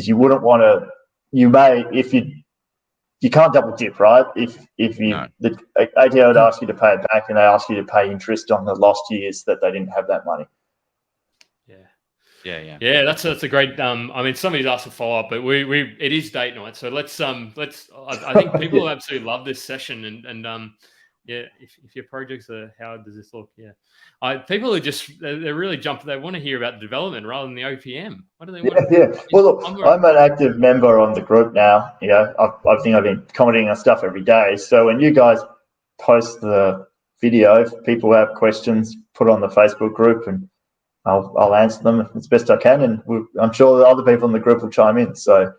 you wouldn't want to. You may, if you can't double dip, right? The ATO would ask you to pay it back, and they ask you to pay interest on the lost years that they didn't have that money. Yeah. That's a great. I mean, somebody's asked a follow up, but it is date night, so let's. I think people will absolutely love this session, and if your projects are, how does this look? People are they're really jumping. They want to hear about the development rather than the OPM. What do they want? Yeah. Well, look, I'm an active member on the group now. I think I've been commenting on stuff every day. So when you guys post the video, if people have questions, put on the Facebook group, and I'll answer them as best I can, and I'm sure the other people in the group will chime in. So,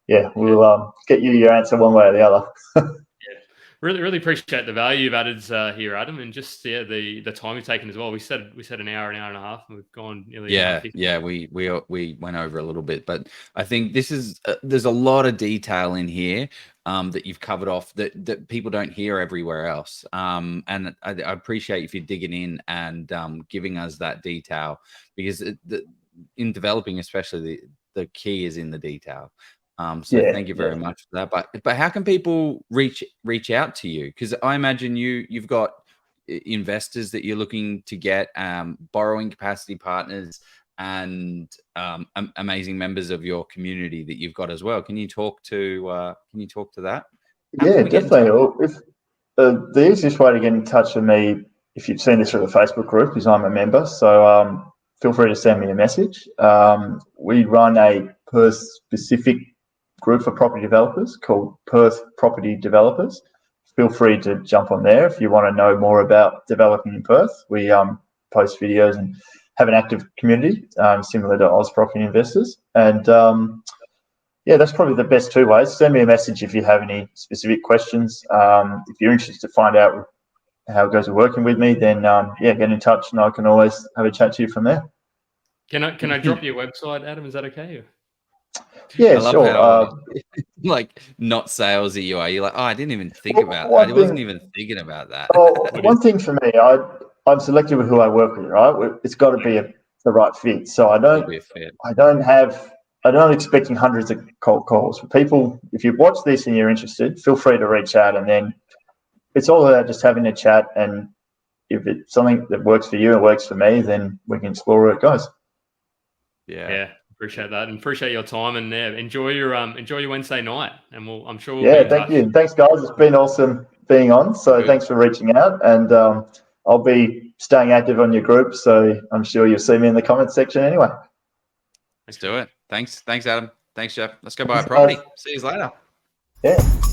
we'll get you your answer one way or the other. Really appreciate the value you've added here, Adam, and just the time you've taken as well. We said an hour and a half, and we've gone nearly. We went over a little bit, but I think this is there's a lot of detail in here that you've covered off that people don't hear everywhere else. And I appreciate if you're digging in and giving us that detail, because in developing, especially, the key is in the detail. Thank you very much for that. But how can people reach out to you? Because I imagine you've got investors that you're looking to get, borrowing capacity partners, and amazing members of your community that you've got as well. Can you talk to that? Yeah, definitely. If the easiest way to get in touch with me, if you've seen this through the Facebook group, is I'm a member. So feel free to send me a message. We run a Perth-specific group for property developers called Perth Property Developers. Feel free to jump on there if you want to know more about developing in Perth. We post videos and have an active community similar to Oz Property Investors. And that's probably the best two ways. Send me a message if you have any specific questions. If you're interested to find out how it goes with working with me, then get in touch, and I can always have a chat to you from there. Can I drop your website, Adam? Is that okay? Yeah, sure. How, like, not salesy you are. You're like, I didn't even think about that. I wasn't even thinking about that. One thing for me, I'm selective with who I work with, right? It's got to be the right fit. So I'm not expecting hundreds of cold calls. For people, if you watch this and you're interested, feel free to reach out, and then it's all about just having a chat. And if it's something that works for you and works for me, then we can explore where it goes. Yeah. Appreciate that, and appreciate your time, and enjoy your Wednesday night, and I'm sure we'll be in thank touch. you. Thanks, guys. It's been awesome being on. So thanks for reaching out, and I'll be staying active on your group. So I'm sure you'll see me in the comments section anyway. Let's do it. Thanks, Adam. Thanks, Jeff. Let's go buy a property. See you later. Yeah.